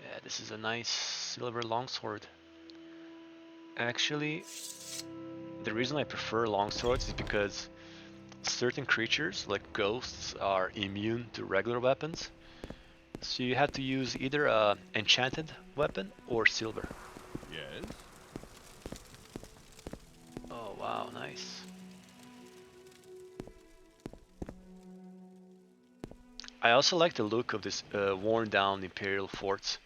Yeah, this is a nice silver longsword. Actually, the reason I prefer longswords is because certain creatures, like ghosts, are immune to regular weapons. So you have to use either a enchanted weapon or silver. Yes? Oh wow, nice. I also like the look of this worn down Imperial forts.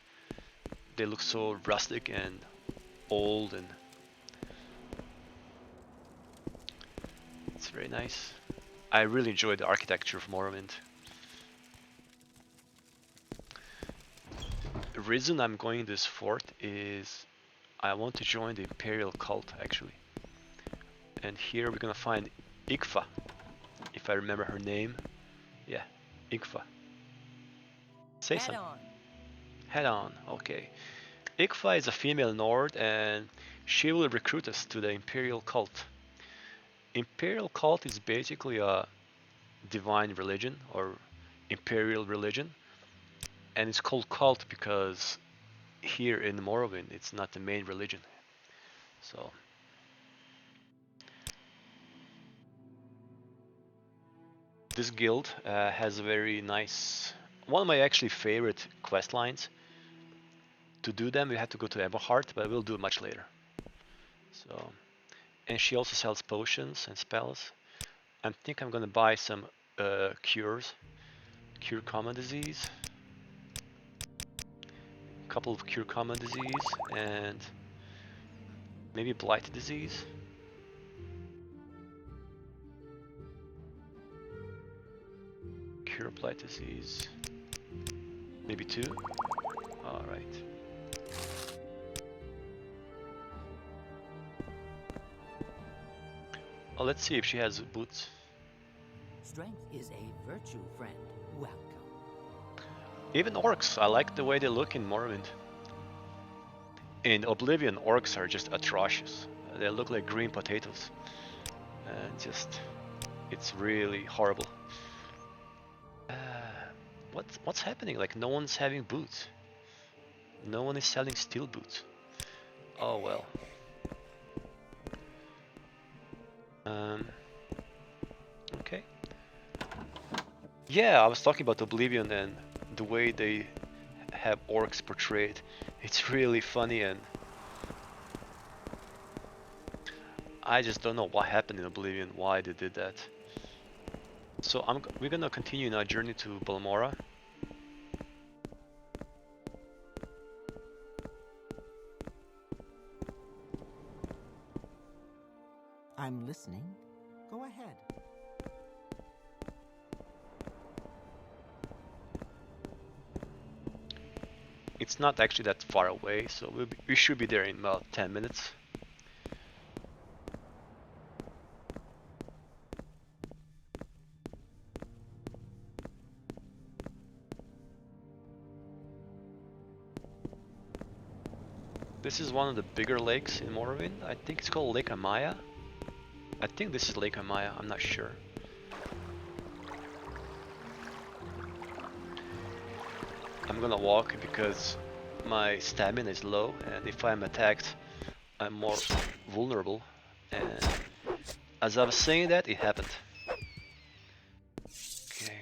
They look so rustic and old, and it's very nice. I really enjoy the architecture of Morrowind. The reason I'm going this fort is I want to join the Imperial cult actually. And here we're gonna find Ikfa, if I remember her name. Yeah, Ikfa. Say something. Head on, okay. Ikfa is a female Nord and she will recruit us to the Imperial cult. Imperial cult is basically a divine religion or imperial religion, and it's called cult because here in Morrowind it's not the main religion. So this guild has a very nice, one of my actually favorite quest lines. To do them we have to go to Everheart, but we'll do it much later. So, and she also sells potions and spells. I think I'm gonna buy some cures. Cure common disease. A couple of cure common disease and maybe blight disease. Cure blight disease. Maybe 2. Alright. Oh, let's see if she has boots. Strength is a virtue, friend. Welcome. Even orcs, I like the way they look in Morrowind. In Oblivion, orcs are just atrocious. They look like green potatoes. And just, it's really horrible. What's happening? Like no one's having boots. No one is selling steel boots. Oh well. Okay. Yeah, I was talking about Oblivion and the way they have orcs portrayed. It's really funny, and I just don't know what happened in Oblivion, why they did that. So we're gonna continue in our journey to Balmora. I'm listening. Go ahead. It's not actually that far away, so we should be there in about 10 minutes. This is one of the bigger lakes in Morrowind. I think it's called Lake Amaya. I think this is Lake Amaya, I'm not sure. I'm gonna walk because my stamina is low, and if I'm attacked, I'm more vulnerable. And as I was saying that, it happened. Okay.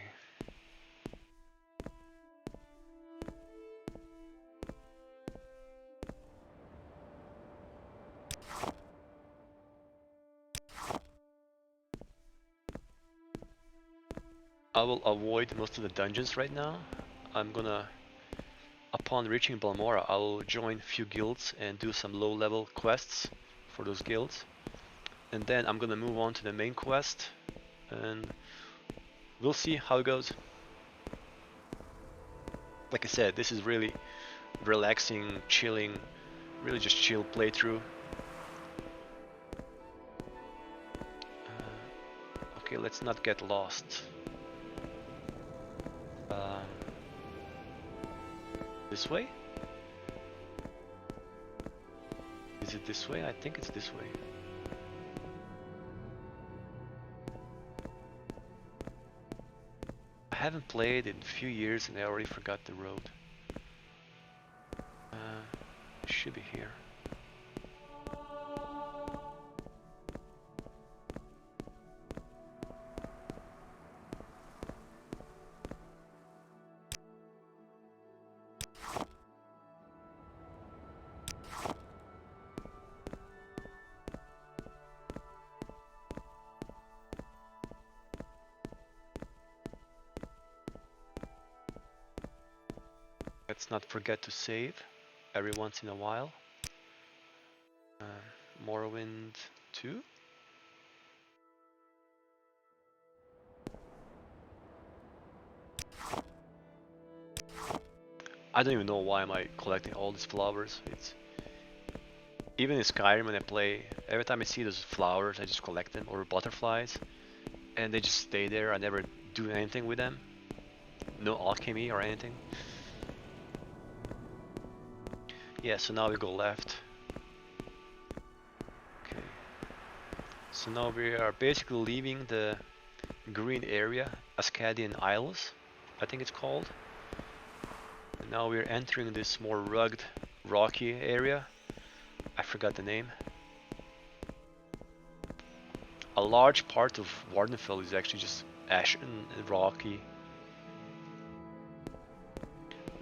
I will avoid most of the dungeons right now. I'm gonna, upon reaching Balmora, I will join a few guilds and do some low-level quests for those guilds. And then I'm gonna move on to the main quest, and we'll see how it goes. Like I said, this is really relaxing, chilling, really just chill playthrough. Okay, let's not get lost. This way? Is it this way? I think it's this way. I haven't played in a few years and I already forgot the road. It should be here. Let's not forget to save every once in a while. Morrowind 2. I don't even know why am I collecting all these flowers. It's even in Skyrim when I play, every time I see those flowers I just collect them, or butterflies, and they just stay there. I never do anything with them. No alchemy or anything. Yeah, so now we go left. Okay. So now we are basically leaving the green area, Ascadian Isles, I think it's called. And now we're entering this more rugged, rocky area. I forgot the name. A large part of Wardenfell is actually just ashen and rocky.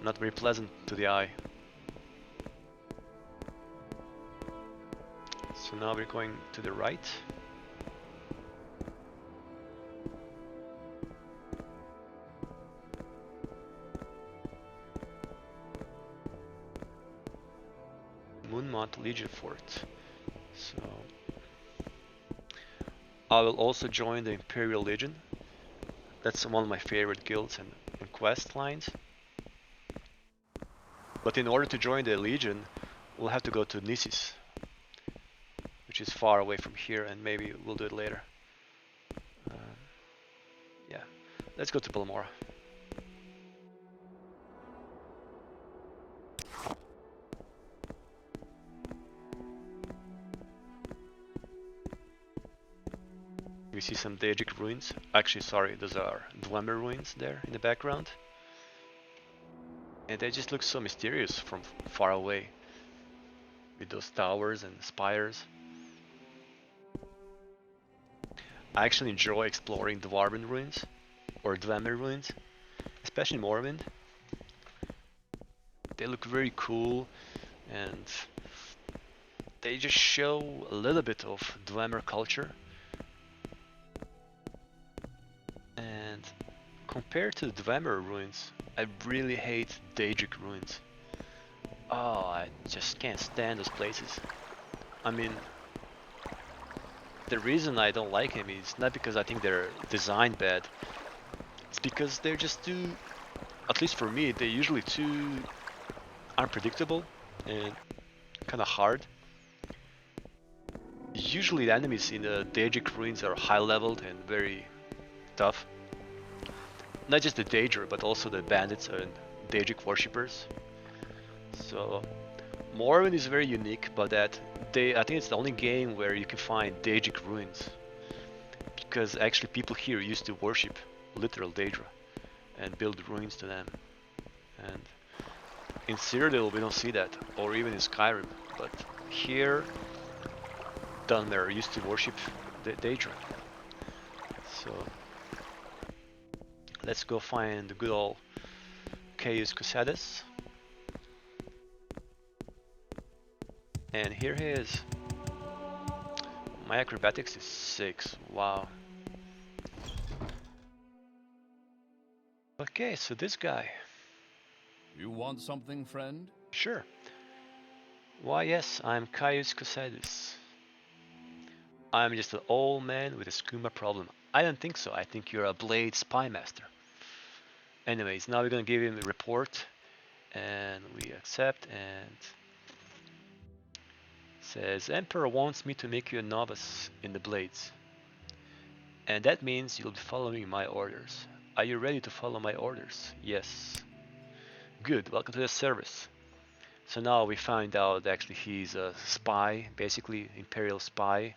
Not very pleasant to the eye. So now we're going to the right. Moonmont Legion Fort. So I will also join the Imperial Legion. That's one of my favorite guilds and quest lines. But in order to join the Legion, we'll have to go to Nissis, which is far away from here, and maybe we'll do it later. Yeah, let's go to Balmora. We see some Daedric ruins. Actually, sorry, those are Dwemer ruins there in the background. and they just look so mysterious from far away with those towers and spires. I actually enjoy exploring Dwarven ruins or Dwemer ruins, especially Morrowind. They look very cool and they just show a little bit of Dwemer culture. And compared to the Dwemer ruins, I really hate Daedric ruins. Oh, I just can't stand those places. I mean, the reason I don't like him is not because I think they're designed bad. It's because they're just too, at least for me, they're usually too unpredictable and kind of hard. Usually the enemies in the Daedric ruins are high leveled and very tough. Not just the Daedra, but also the bandits and Daedric worshippers. So Morrowind is very unique, but that I think it's the only game where you can find Daedric ruins, because actually people here used to worship literal Daedra and build ruins to them. And in Cyrodiil we don't see that, or even in Skyrim, but here Dunmer used to worship the Daedra. So let's go find the good old Caius Cusadus. And here he is. My acrobatics is 6. Wow. Okay, so this guy. You want something, friend? Sure. Why, yes, I'm Caius Cusadus. I'm just an old man with a skooma problem. I don't think so. I think you're a blade spy master. Anyways, now we're gonna give him a report, and we accept, and says Emperor wants me to make you a novice in the blades, and that means you'll be following my orders. Are you ready to follow my orders? Yes. Good. Welcome to the service. So now we find out actually he's a spy, basically imperial spy,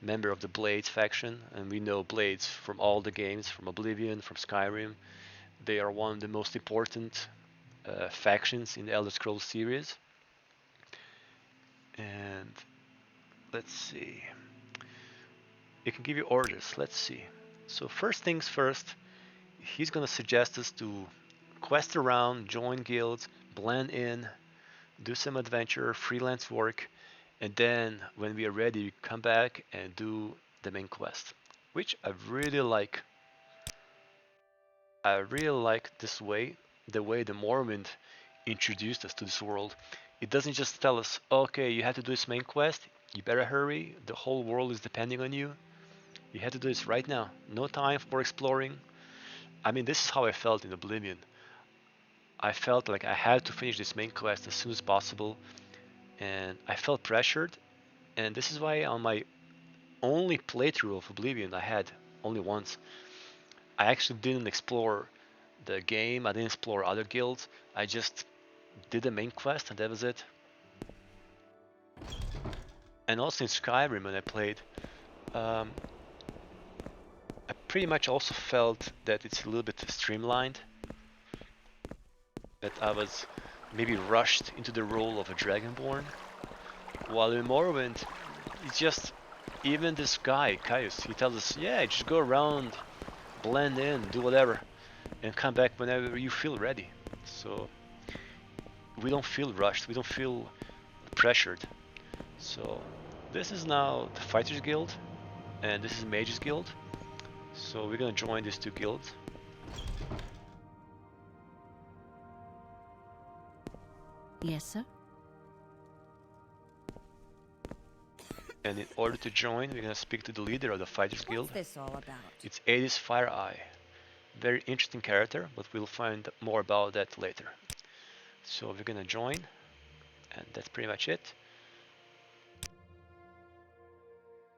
member of the Blades faction, and we know Blades from all the games, from Oblivion, from Skyrim. They are one of the most important factions in the Elder Scrolls series. And let's see. It can give you orders. Let's see. So first things first, he's gonna suggest us to quest around, join guilds, blend in, do some adventure, freelance work, and then when we are ready, come back and do the main quest, which I really like. I really like this way, the way the Morrowind introduced us to this world. It doesn't just tell us, okay, you have to do this main quest, you better hurry, the whole world is depending on you. You have to do this right now. No time for exploring. I mean, this is how I felt in Oblivion. I felt like I had to finish this main quest as soon as possible, and I felt pressured, and this is why on my only playthrough of Oblivion I had only once, I actually didn't explore the game, I didn't explore other guilds, I just did the main quest and that was it. And also in Skyrim when I played, I pretty much also felt that it's a little bit streamlined, that I was maybe rushed into the role of a Dragonborn, while in Morrowind, it's just, even this guy, Caius, he tells us, yeah, just go around, blend in, do whatever, and come back whenever you feel ready. So we don't feel rushed, we don't feel pressured. So this is now the Fighters Guild, and this is Mages Guild. So we're gonna join these two guilds. Yes, sir? And in order to join, we're gonna speak to the leader of the Fighters Guild. What's this all about? It's Adis Fire Eye. Very interesting character, but we'll find more about that later. So we're gonna join, and that's pretty much it.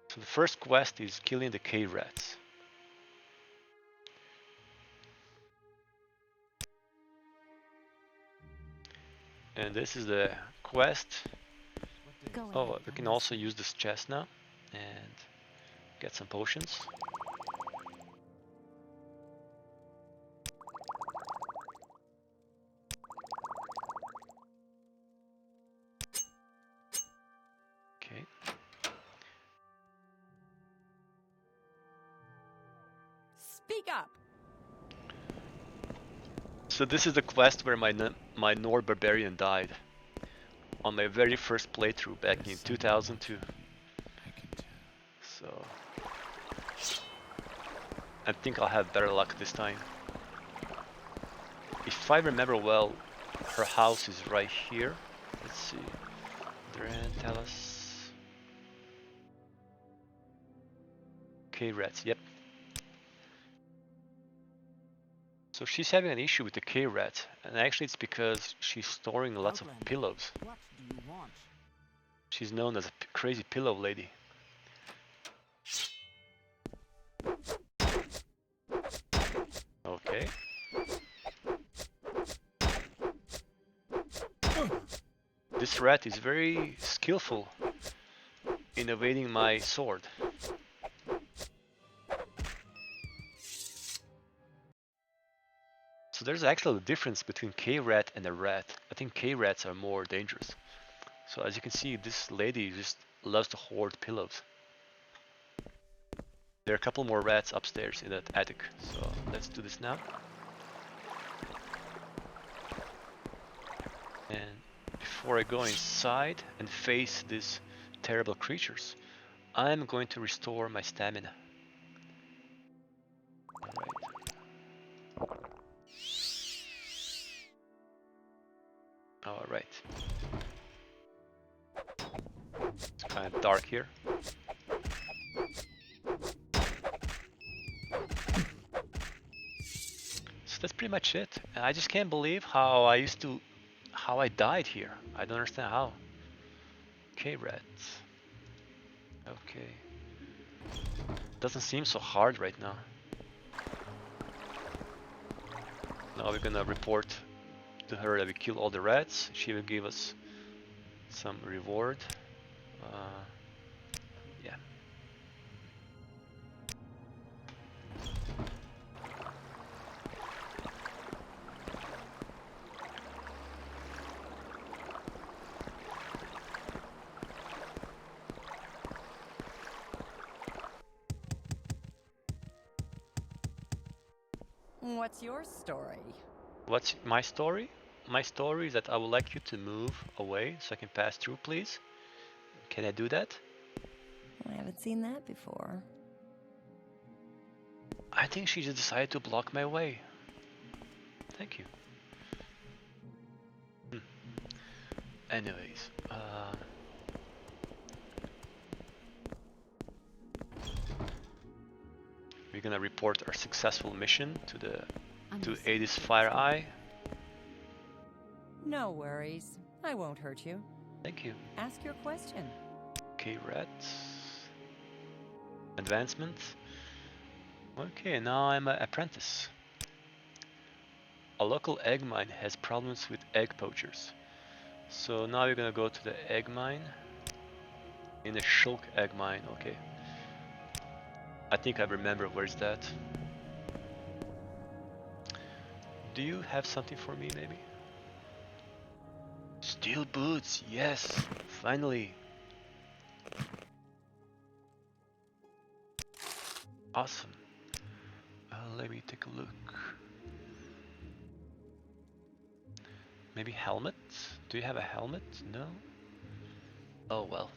So the first quest is killing the cave rats. And this is the quest. Go Oh, ahead, we can I'm also use this chest now and get some potions. Speak up! So this is the quest where my Nord Barbarian died. On my very first playthrough back in 2002. I can tell. So I think I'll have better luck this time. If I remember well, her house is right here. Let's see. Duran, tell us. K-Rats, yep. So she's having an issue with the K-Rat, and actually it's because she's storing lots of Outlander, pillows. What do you want? She's known as a crazy pillow lady. Okay. This rat is very skillful in evading my sword. So there's actually a difference between K-Rat and a rat. I think K-Rats are more dangerous. So as you can see, this lady just loves to hoard pillows. There are a couple more rats upstairs in that attic. So let's do this now. And before I go inside and face these terrible creatures, I'm going to restore my stamina. Alright. It's kind of dark here. So that's pretty much it. I just can't believe how I died here. I don't understand how. K-Rats. Okay. Doesn't seem so hard right now. Now we're gonna report to her that we kill all the rats. She will give us some reward. Yeah. What's your story? What's my story? My story is that I would like you to move away so I can pass through, please. Can I do that? I haven't seen that before. I think she just decided to block my way. Thank you. Anyways, we're gonna report our successful mission to Adis Fire Eye. No worries. I won't hurt you. Thank you. Ask your question. Okay, rats. Advancement. Okay, now I'm an apprentice. A local egg mine has problems with egg poachers. So now we're gonna go to the egg mine. In the Shulk egg mine, okay. I think I remember where's that. Do you have something for me, maybe? Steel boots, yes, finally. Awesome. Let me take a look. Maybe helmet? Do you have a helmet? No? Oh well.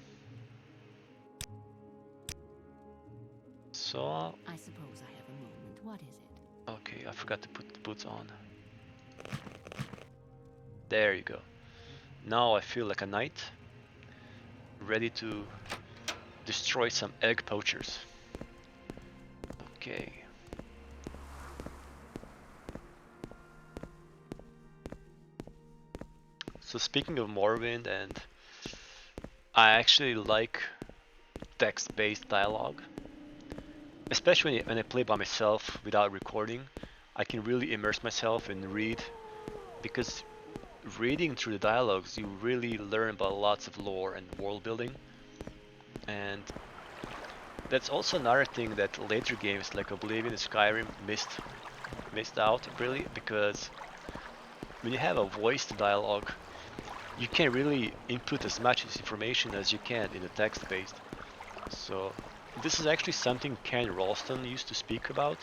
So... I suppose I have a moment. What is it? Okay, I forgot to put the boots on. There you go. Now I feel like a knight, ready to destroy some egg poachers. Okay. So speaking of Morrowind, and I actually like text-based dialogue, especially when I play by myself without recording. I can really immerse myself and read, because reading through the dialogues you really learn about lots of lore and world building, and that's also another thing that later games like Oblivion and Skyrim missed out really, because when you have a voiced dialogue you can't really input as much information as you can in the text-based. So this is actually something Ken Ralston used to speak about,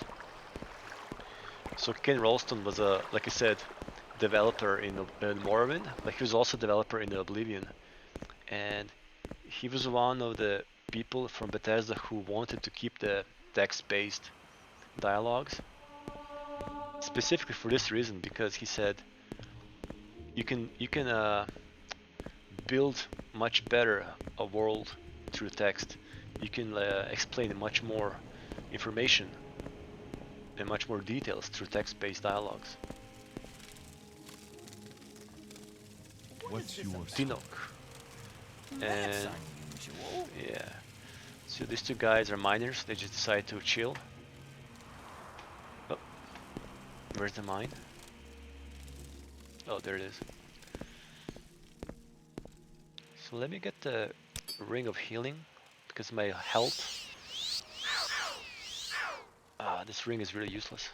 So Ken Rolston was a, like I said, developer in Morrowind. Like he was also a developer in Oblivion, and he was one of the people from Bethesda who wanted to keep the text-based dialogues, specifically for this reason, because he said you can build much better a world through text. You can explain much more information and much more details through text-based dialogues. What's your Tinoch. That's And unusual. yeah, so these two guys are miners. They just decide to chill. Oh, where's the mine? Oh, there it is. So let me get the ring of healing because my health. This ring is really useless.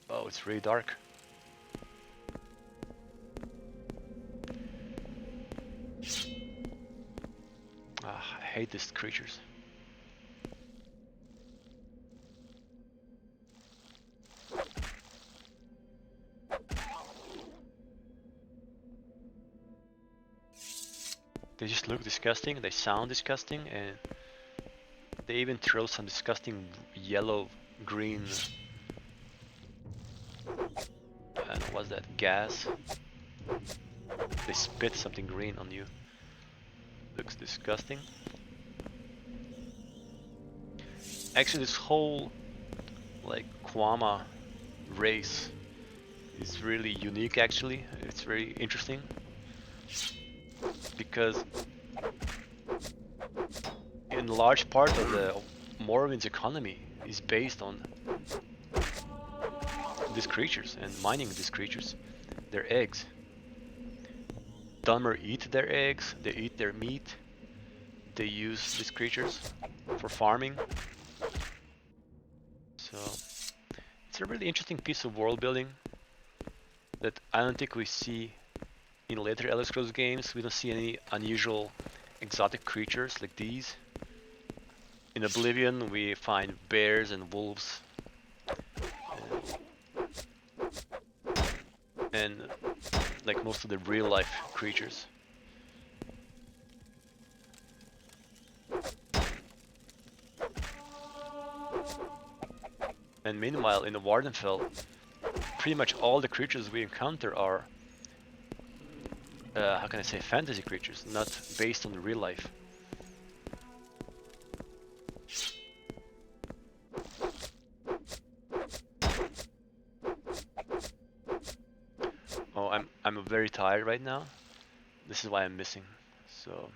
Oh, it's really dark. I hate these creatures. They just look disgusting, they sound disgusting, and they even throw some disgusting yellow, green, I don't know, what's that, gas? They spit something green on you. Looks disgusting. Actually, this whole, like, Kwama race is really unique actually. It's very interesting. Because in large part of the Morrowind's economy is based on these creatures and mining these creatures, their eggs. Dunmer eat their eggs, they eat their meat, they use these creatures for farming. So it's a really interesting piece of world building that I don't think we see in later Elder Scrolls games. We don't see any unusual exotic creatures like these. In Oblivion we find bears and wolves and like most of the real life creatures. And meanwhile in the Wardenfell, pretty much all the creatures we encounter are how can I say, fantasy creatures, not based on real life. Oh, I'm very tired right now. This is why I'm missing. So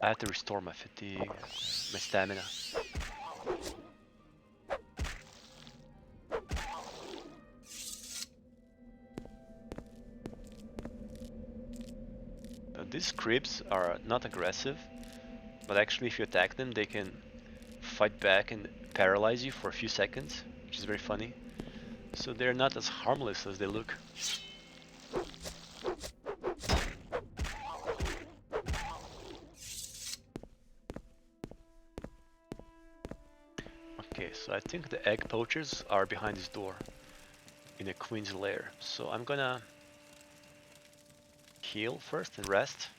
I have to restore my fatigue, my stamina. These creeps are not aggressive, but actually if you attack them they can fight back and paralyze you for a few seconds, which is very funny. So they're not as harmless as they look. Okay, so I think the egg poachers are behind this door in a queen's lair. So I'm gonna heal first and rest,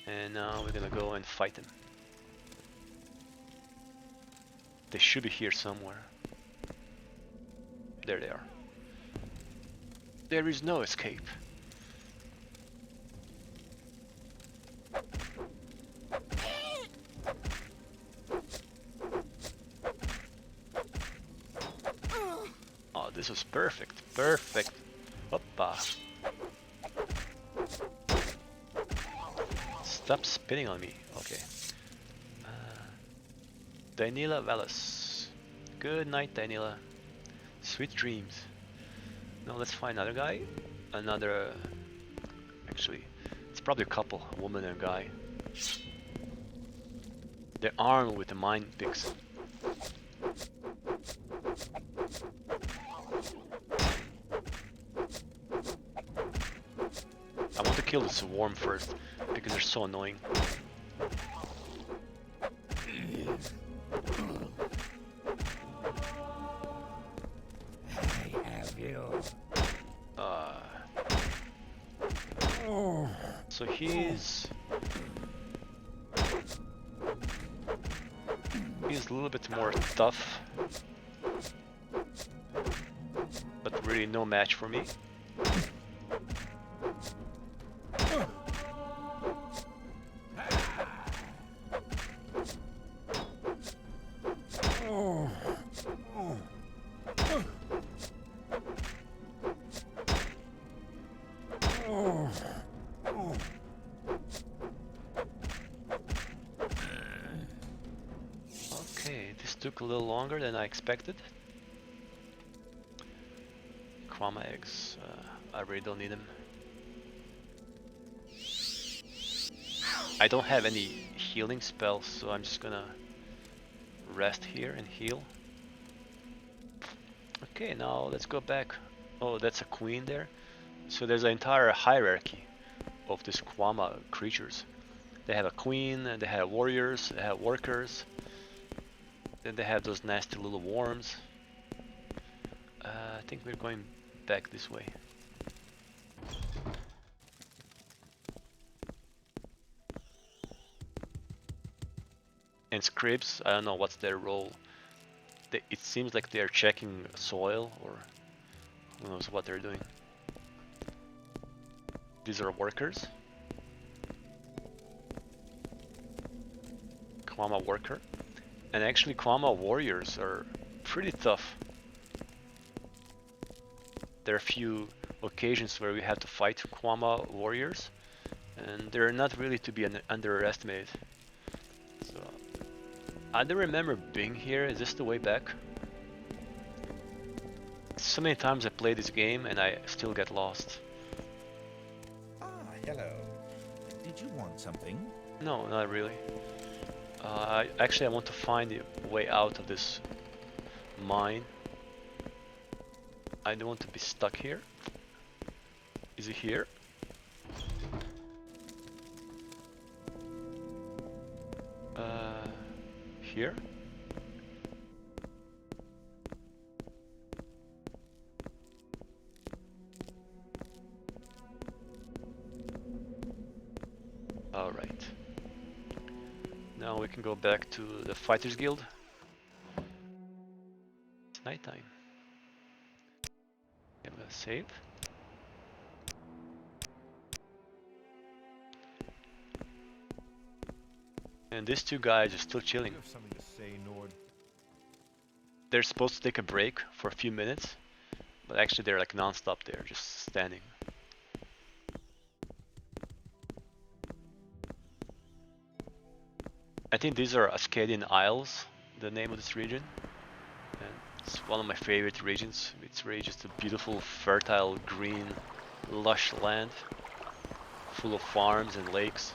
and now we're gonna go and fight them. They should be here somewhere. There they are. There is no escape. Oh, this was perfect. Perfect. Hoppa. Stop spitting on me. Okay. Daniela Vallis. Good night, Daniela. Sweet dreams. Now let's find another guy. Another... actually, it's probably a couple. A woman and a guy. They're armed with the mind picks. I want to kill the swarm first, because they're so annoying. So he's a little bit more tough, but really no match for me. Okay, this took a little longer than I expected. Kwama eggs, I really don't need them. I don't have any healing spells, so I'm just gonna rest here and heal. Okay, now let's go back. Oh, that's a queen there. So there's an entire hierarchy of these Kwama creatures. They have a queen, and they have warriors, they have workers. Then they have those nasty little worms. I think we're going back this way. And scribs, I don't know what's their role. It seems like they're checking soil, or who knows what they're doing. These are workers. Kwama worker. And actually Kwama warriors are pretty tough. There are a few occasions where we have to fight Kwama warriors, and they're not really to be underestimated. So I don't remember being here. Is this the way back? So many times I play this game and I still get lost. Ah, hello. Did you want something? No, not really. Actually, I want to find the way out of this mine. I don't want to be stuck here. Is it here? Here? All right. Now we can go back to the Fighters Guild. It's nighttime. I'm gonna save. And these two guys are still chilling. You have something to say, Nord? They're supposed to take a break for a few minutes, but actually they're like non-stop there, just standing. I think these are Ascadian Isles, the name of this region. And it's one of my favorite regions. It's really just a beautiful, fertile, green, lush land, full of farms and lakes.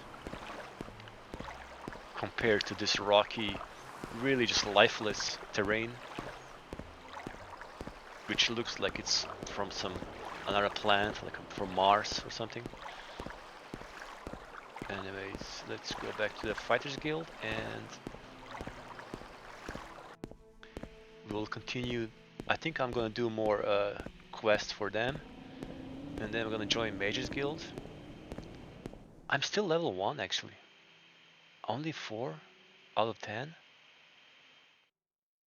Compared to this rocky, really just lifeless terrain, which looks like it's from another planet, like from Mars or something. Anyways, let's go back to the Fighters Guild and we'll continue. I think I'm gonna do more quests for them, and then I'm gonna join Mages Guild. I'm still level 1 actually. Only 4 out of 10?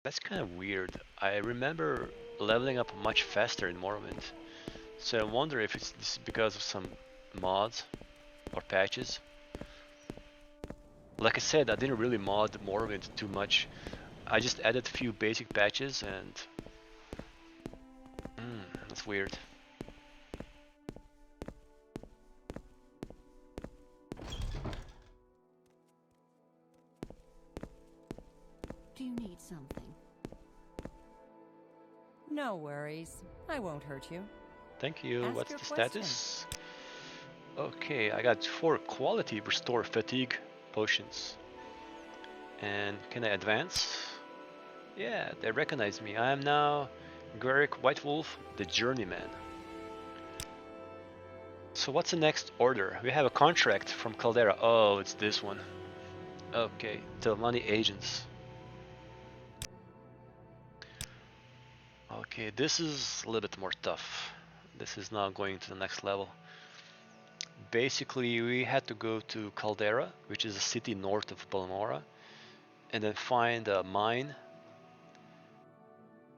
That's kind of weird. I remember leveling up much faster in Morrowind. So I wonder if this is because of some mods or patches. Like I said, I didn't really mod Morrowind too much. I just added a few basic patches and... that's weird. Do you need something? No worries. I won't hurt you. Thank you. Ask What's your the status? Okay, I got 4 quality restore fatigue potions. And can I advance? Yeah, they recognize me. I am now Garrick Whitewolf, the Journeyman. So what's the next order? We have a contract from Caldera. Oh, it's this one. Okay, Telmani agents. Okay, this is a little bit more tough. This is now going to the next level. basically we had to go to Caldera, which is a city north of Balmora, and then find a mine,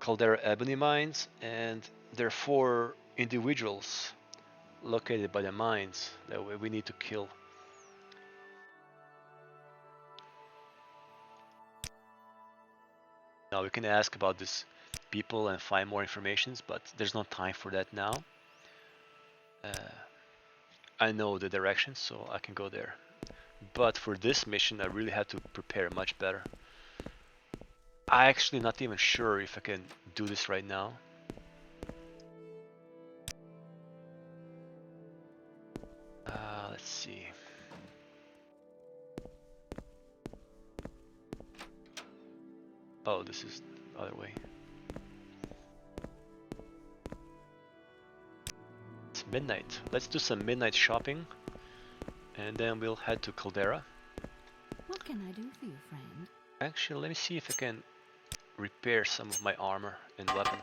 Caldera Ebony Mines, and there are 4 individuals located by the mines that we need to kill. Now we can ask about these people and find more information, but there's no time for that now. I know the direction, so I can go there. But for this mission, I really had to prepare much better. I actually not even sure if I can do this right now. Let's see. Oh, this is the other way. It's midnight. Let's do some midnight shopping, and then we'll head to Caldera. What can I do for you, friend? Actually, let me see if I can repair some of my armor and weapon.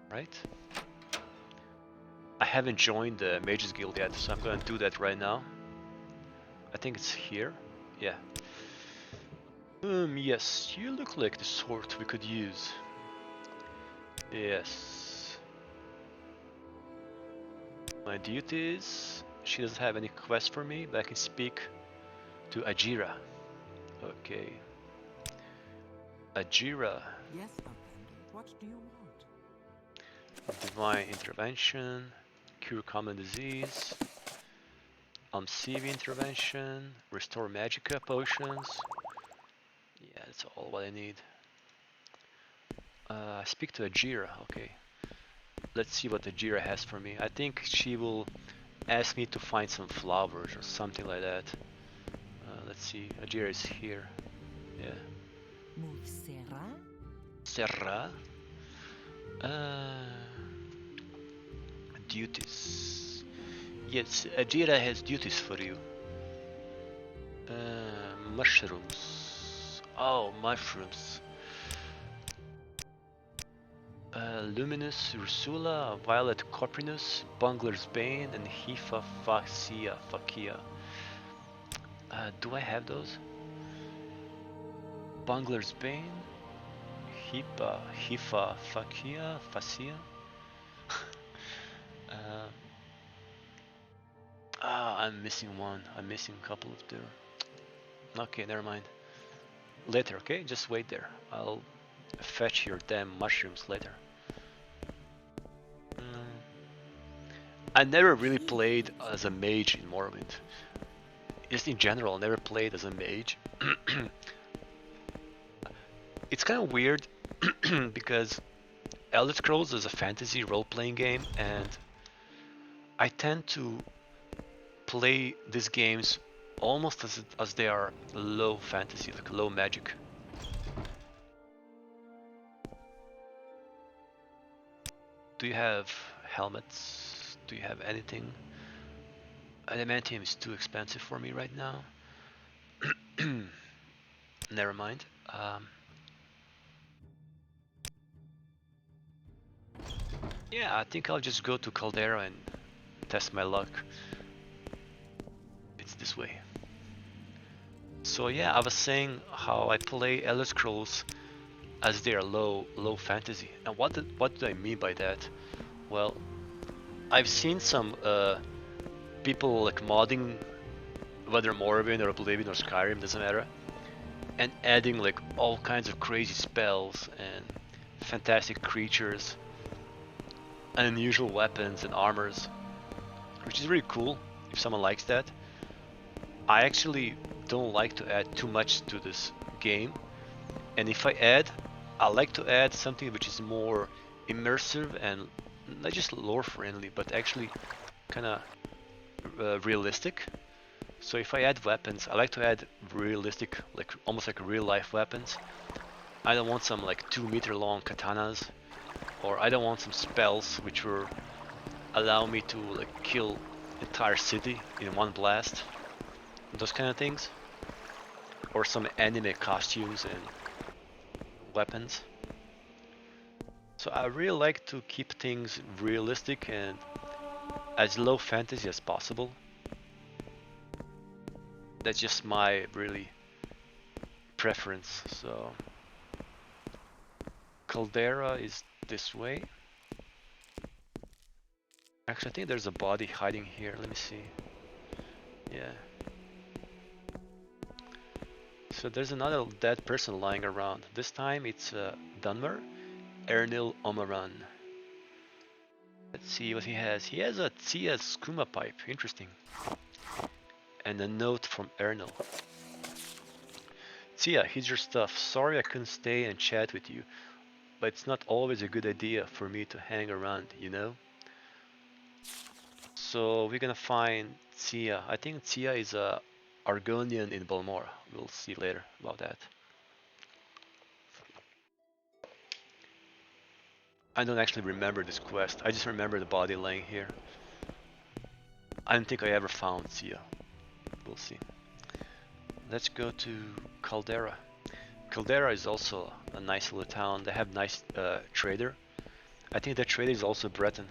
Right? I haven't joined the Mages Guild yet, so I'm gonna do that right now. I think it's here. Yeah. Yes, you look like the sort we could use. Yes. My duties. She doesn't have any quest for me, but I can speak to Ajira. Okay. Ajira. Yes, Outlander. What do you want? Divine Intervention. Cure Common Disease. CV Intervention. Restore Magica Potions. Yeah, that's all what I need. Speak to Ajira. Okay. Let's see what Ajira has for me. I think she will ask me to find some flowers or something like that. Let's see. Ajira is here. Yeah. Move Serra? Serra. Duties. Yes, Ajira has duties for you. Mushrooms. Oh, mushrooms. Luminous Ursula, Violet Coprinus, Bungler's Bane, and Hifa Fakia. Do I have those? Bungler's Bane, Hifa Facia. I'm missing one. I'm missing a couple of them. Okay, never mind. Later, okay? Just wait there. I'll fetch your damn mushrooms later. I never really played as a mage in Morrowind. Just in general, I never played as a mage. It's kind of weird because Elder Scrolls is a fantasy role-playing game, and I tend to play these games almost as they are low fantasy, like low magic. Do you have helmets? Do you have anything? Adamantium is too expensive for me right now. Never mind. Yeah, I think I'll just go to Caldera and test my luck. It's this way. So yeah, I was saying how I play Elder Scrolls as they are low fantasy. And what do I mean by that? Well, I've seen some people like modding, whether Morrowind or Oblivion or Skyrim, doesn't matter, and adding like all kinds of crazy spells and fantastic creatures and unusual weapons and armors, which is really cool if someone likes that. I actually don't like to add too much to this game, and if I add, I like to add something which is more immersive and not just lore friendly, but actually kind of realistic. So if I add weapons, I like to add realistic, like almost like real life weapons. I don't want some like 2-meter long katanas, or I don't want some spells which will allow me to like kill entire city in one blast. Those kind of things. Or some anime costumes and weapons. So I really like to keep things realistic and as low fantasy as possible. That's just my really preference. So Caldera is this way. Actually, I think there's a body hiding here. Let me see. Yeah. So there's another dead person lying around. This time it's Dunmer, Ernil Omaran. Let's see what he has. He has a Tia Skuma pipe. Interesting. And a note from Ernil. Tia, here's your stuff. Sorry I couldn't stay and chat with you, but it's not always a good idea for me to hang around, you know? So we're gonna find Tia. I think Tia is a Argonian in Balmora. We'll see later about that. I don't actually remember this quest. I just remember the body laying here. I don't think I ever found Tia. We'll see. Let's go to Caldera. Caldera is also a nice little town. They have nice trader. I think that trader is also Breton.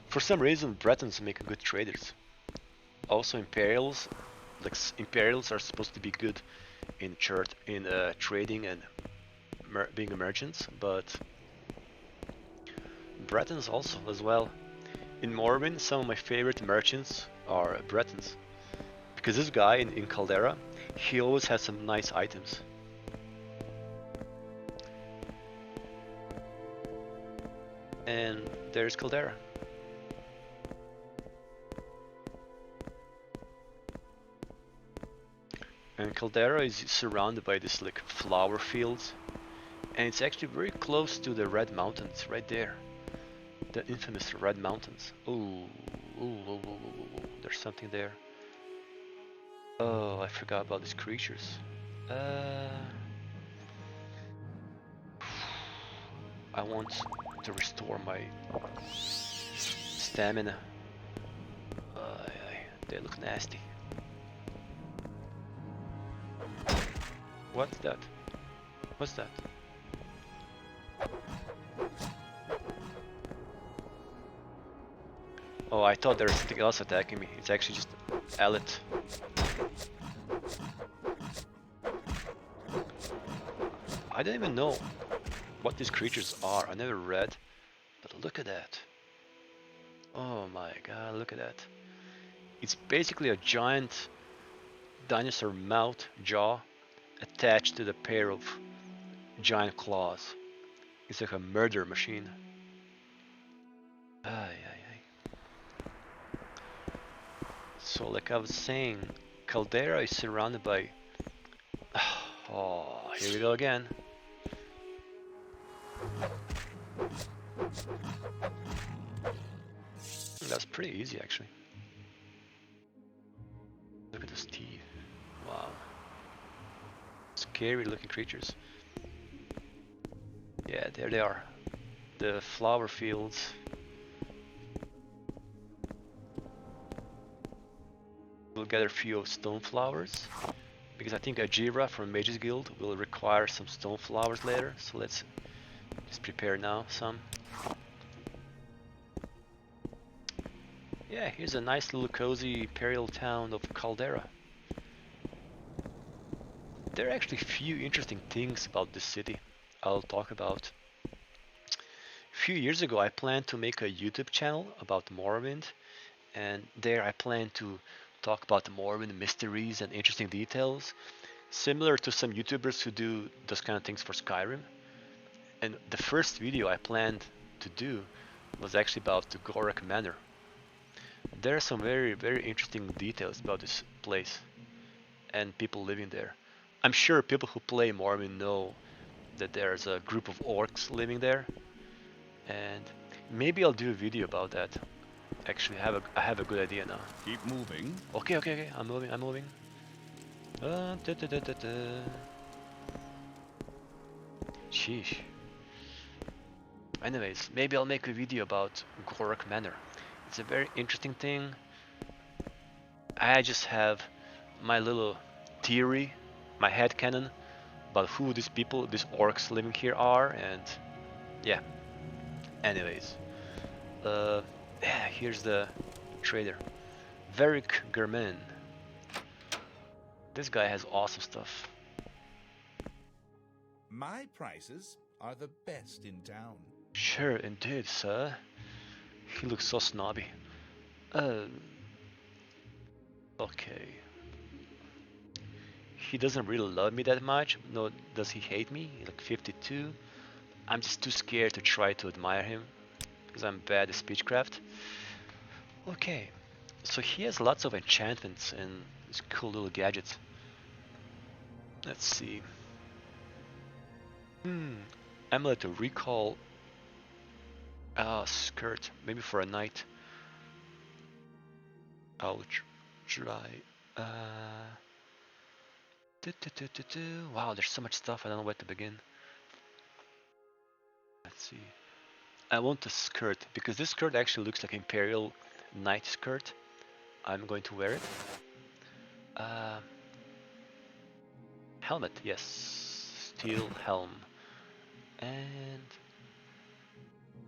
For some reason, Bretons make good traders. Also, Imperials, like Imperials, are supposed to be good in trading and being merchants, but Bretons also as well. In Morrowind, some of my favorite merchants are Bretons, because this guy in Caldera, he always has some nice items. And there's Caldera. And Caldera is surrounded by this like flower fields, and it's actually very close to the Red Mountains, right there. The infamous Red Mountains. Ooh, there's something there. Oh, I forgot about these creatures. I want to restore my stamina. They look nasty. What's that? What's that? Oh, I thought there was something else attacking me. It's actually just Alit. I don't even know what these creatures are. I never read, but look at that. Oh my god, look at that. It's basically a giant dinosaur mouth jaw attached to the pair of giant claws. It's like a murder machine. So like I was saying, Caldera is surrounded by... Oh, here we go again. That's pretty easy actually. Look at those teeth. Wow. Scary looking creatures. Yeah, there they are. The flower fields. We'll gather a few stone flowers, because I think Ajira from Mages Guild will require some stone flowers later, so let's just prepare now some. Yeah, here's a nice little cozy imperial town of Caldera. There are actually a few interesting things about this city I'll talk about. A few years ago I planned to make a YouTube channel about Morrowind, and there I plan to talk about the Morrowind mysteries and interesting details, similar to some YouTubers who do those kind of things for Skyrim. And the first video I planned to do was actually about the Gorak Manor. There are some very, very interesting details about this place and people living there. I'm sure people who play Morrowind know that there's a group of orcs living there, and maybe I'll do a video about that. Actually, I have a good idea now. Keep moving. Okay. I'm moving. Sheesh. Anyways, maybe I'll make a video about Gorak Manor. It's a very interesting thing. I just have my little theory, my headcanon, about who these people, these orcs living here are, and yeah. Anyways, yeah, here's the trader, Varric Germain. This guy has awesome stuff. My prices are the best in town. Sure, indeed, sir. He looks so snobby. Okay. He doesn't really love me that much. No, does he hate me? Like 52. I'm just too scared to try to admire him because I'm bad at speechcraft. Okay, so he has lots of enchantments and these cool little gadgets. Let's see. Amulet to recall. Skirt. Maybe for a night. I'll try. Wow, there's so much stuff. I don't know where to begin. Let's see. I want a skirt because this skirt actually looks like Imperial Knight skirt. I'm going to wear it. Helmet, yes. Steel helm. And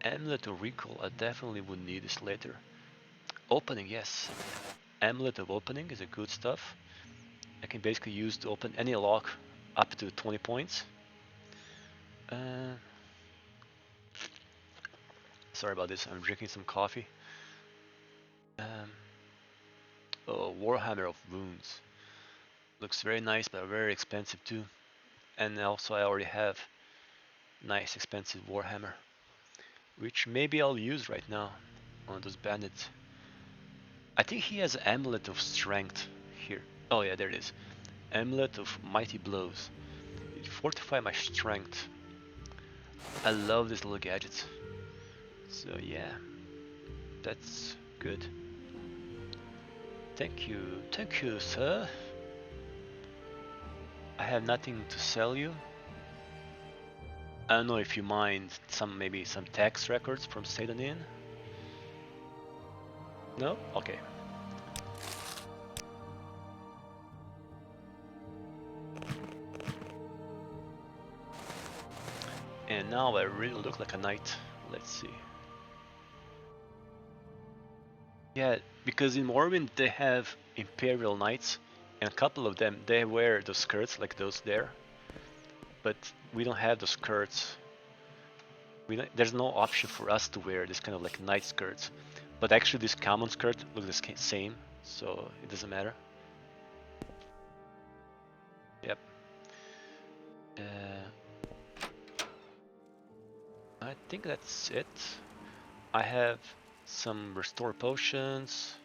Amulet of Recall, I definitely would need this later. Opening, yes. Amulet of Opening is a good stuff. I can basically use to open any lock up to 20 points. Sorry about this, I'm drinking some coffee. Oh, Warhammer of Wounds. Looks very nice, but very expensive too. And also I already have nice expensive Warhammer, which maybe I'll use right now on those bandits. I think he has Amulet of Strength here. Oh yeah, there it is. Amulet of Mighty Blows. It fortify my strength. I love these little gadgets. So yeah, that's good. Thank you, sir. I have nothing to sell you. I don't know if you mind maybe some tax records from Sedanin. No? Okay. And now I really look like a knight. Let's see. Yeah, because in Morrowind they have Imperial Knights, and a couple of them they wear those skirts like those there. But we don't have the skirts. There's no option for us to wear this kind of like knight skirts. But actually this common skirt looks the same, so it doesn't matter. Yep. I think that's it. I have some restore potions.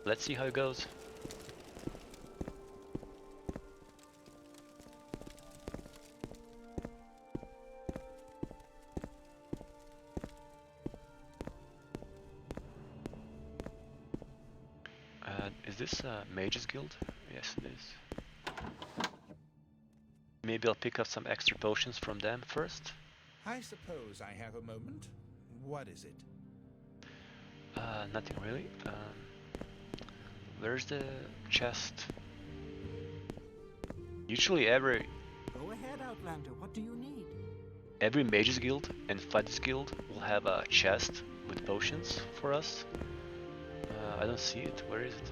Let's see how it goes. Is this Mage's Guild? Yes, it is. Maybe I'll pick up some extra potions from them first. I suppose I have a moment. What is it? Nothing really. Where's the chest? Usually Go ahead, Outlander. What do you need? every Mage's Guild and Fighters Guild will have a chest with potions for us. I don't see it. Where is it?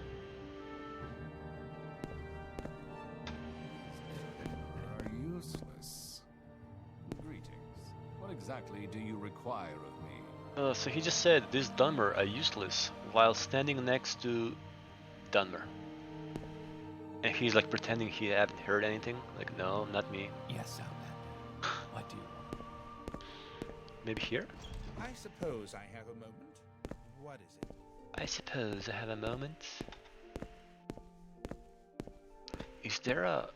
Are useless. Greetings. What exactly do you require of me? So he just said this Dunmer are useless while standing next to Dunmer. And he's like pretending he haven't heard anything. Like, no, not me. Yes, Outlander. What do you want? Maybe here? I suppose I have a moment. What is it? I suppose I have a moment. Is there a...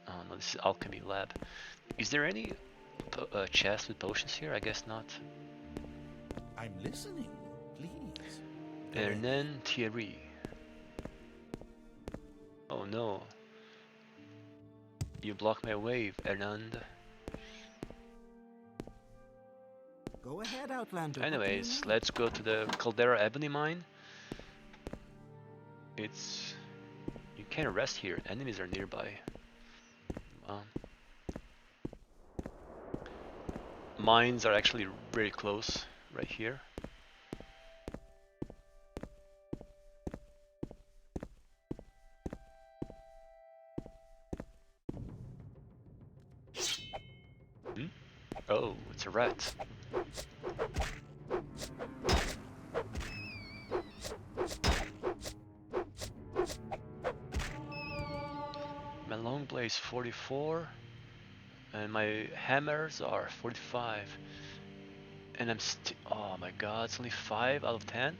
Oh no, this is Alchemy Lab. Is there any chest with potions here? I guess not. I'm listening. Please. Hernan Thierry. Oh no. You blocked my wave, Hernand. Go ahead, Outlander. What do you Anyways, need? let's go to the Caldera Ebony Mine. You can't rest here, enemies are nearby. Mines are actually very close right here. Oh, it's a rat. My long blade is 44 and my hammers are 45, and I'm oh my god, it's only 5 out of 10.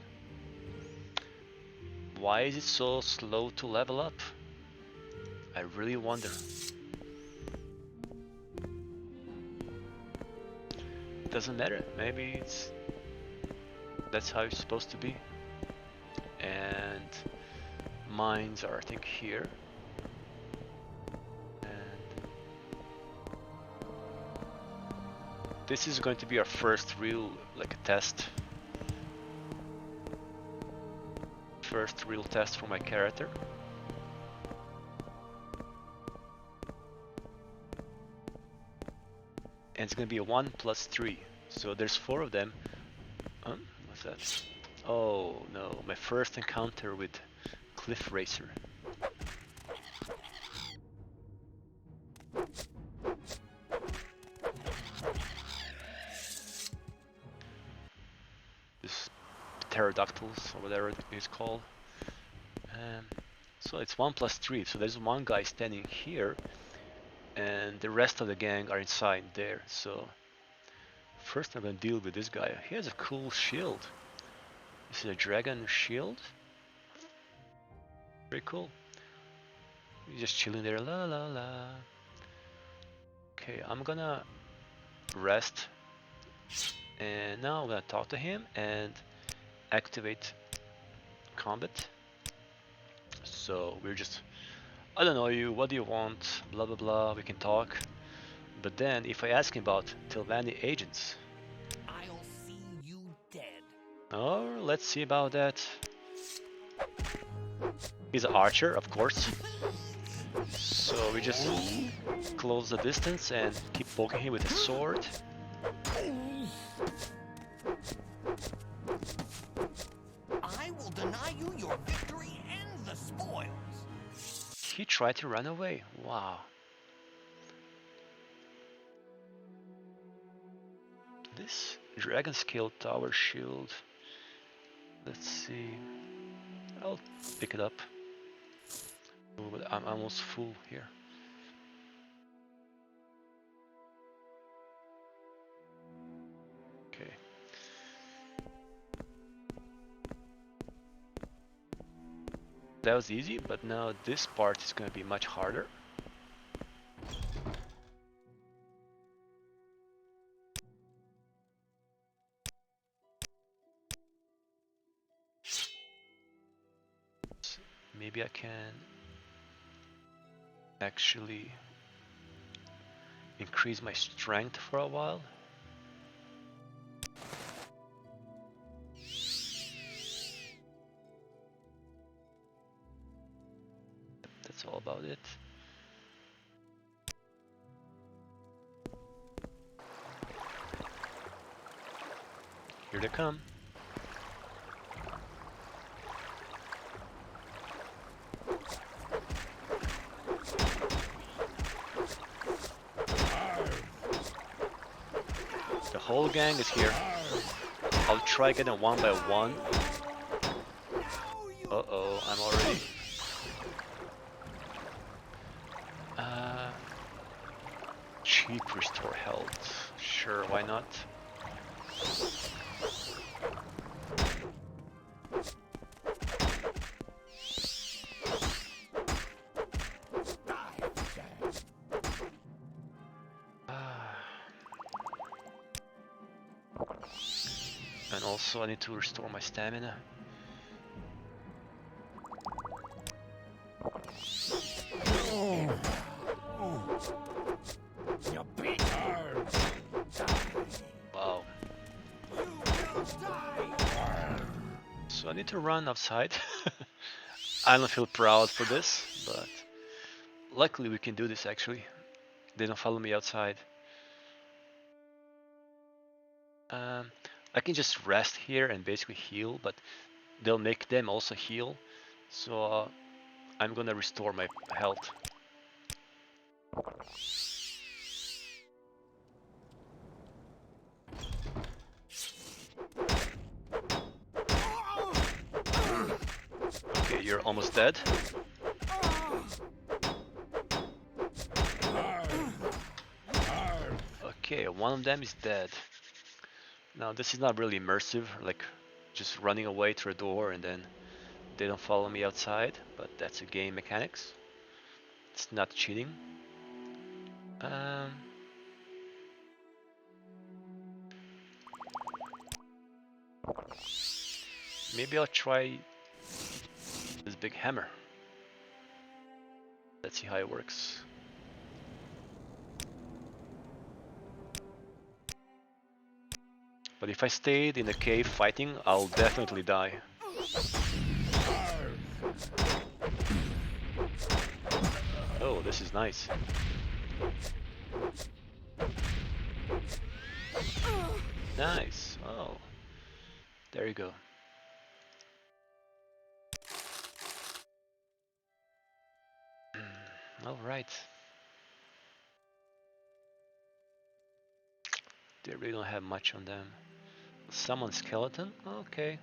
Why is it so slow to level up? I really wonder. Doesn't matter, maybe that's how it's supposed to be. And mines are, I think, here. And this is going to be our first real, like, a test. First real test for my character. And it's gonna be a 1 plus 3. So there's 4 of them. What's that? Oh no, my first encounter with Cliff Racer. This pterodactyls, or whatever it is called. So it's 1 plus 3. So there's one guy standing here, and the rest of the gang are inside there. So first I'm gonna deal with this guy. He has a cool shield. This is a dragon shield. Very cool. He's just chilling there, la la la. Okay, I'm gonna rest, and now I'm gonna talk to him and activate combat. So we're just, I don't know you, what do you want, blah blah blah, we can talk. But then if I ask him about Tilvani agents, I'll see you dead. oh, let's see about that. He's an archer, of course. So we just close the distance and keep poking him with a sword. I will deny you your victory and the spoils. He tried to run away. Wow. This dragon scale tower shield. Let's see. I'll pick it up. Oh, but I'm almost full here. Okay. That was easy, but now this part is going to be much harder. Maybe I can actually increase my strength for a while. That's all about it. Here they come. The whole gang is here. I'll try getting one by one. Uh-oh, I'm already... cheap restore health. Sure, why not? And also I need to restore my stamina. Wow. So I need to run outside. I don't feel proud for this, but luckily we can do this actually. They don't follow me outside. I can just rest here and basically heal, but they'll make them also heal. So I'm gonna restore my health. Okay, you're almost dead. Okay, one of them is dead. Now this is not really immersive, like just running away through a door and then they don't follow me outside, but that's a game mechanics. It's not cheating. Maybe I'll try this big hammer. Let's see how it works. But if I stayed in the cave fighting, I'll definitely die. Oh, this is nice. Nice. Oh, there you go. All right. They really don't have much on them. Summon skeleton? Okay.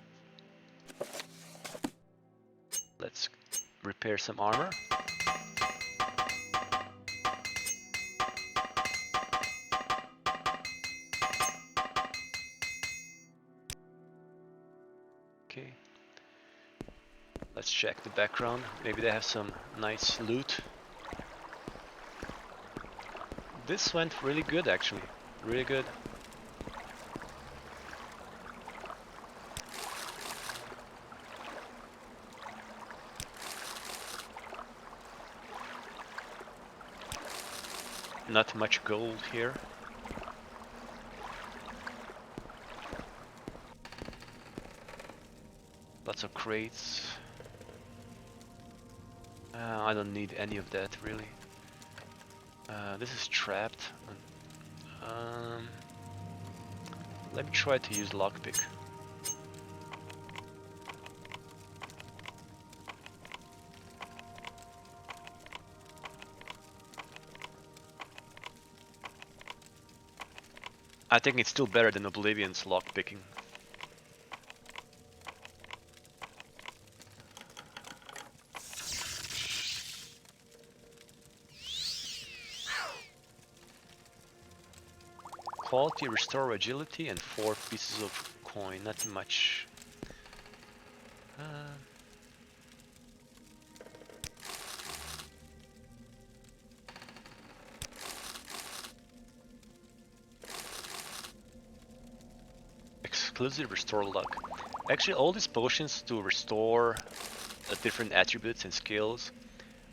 Let's repair some armor. Okay. Let's check the background. Maybe they have some nice loot. This went really good actually. Really good. Not much gold here. Lots of crates. I don't need any of that really. This is trapped. Let me try to use lockpick. I think it's still better than Oblivion's lockpicking. Quality, restore agility, and 4 pieces of coin. Not much. Exclusive restore luck. Actually, all these potions to restore different attributes and skills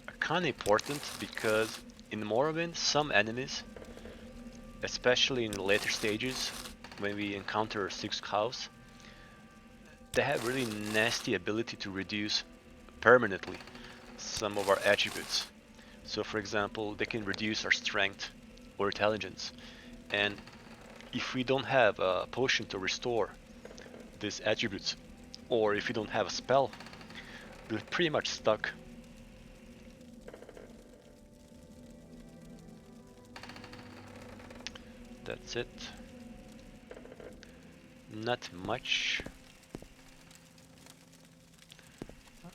are kind of important because in Morrowind, some enemies, especially in the later stages, when we encounter 6 cows, they have really nasty ability to reduce permanently some of our attributes. So for example, they can reduce our strength or intelligence, and if we don't have a potion to restore these attributes, or if we don't have a spell, we're pretty much stuck. That's it. Not much.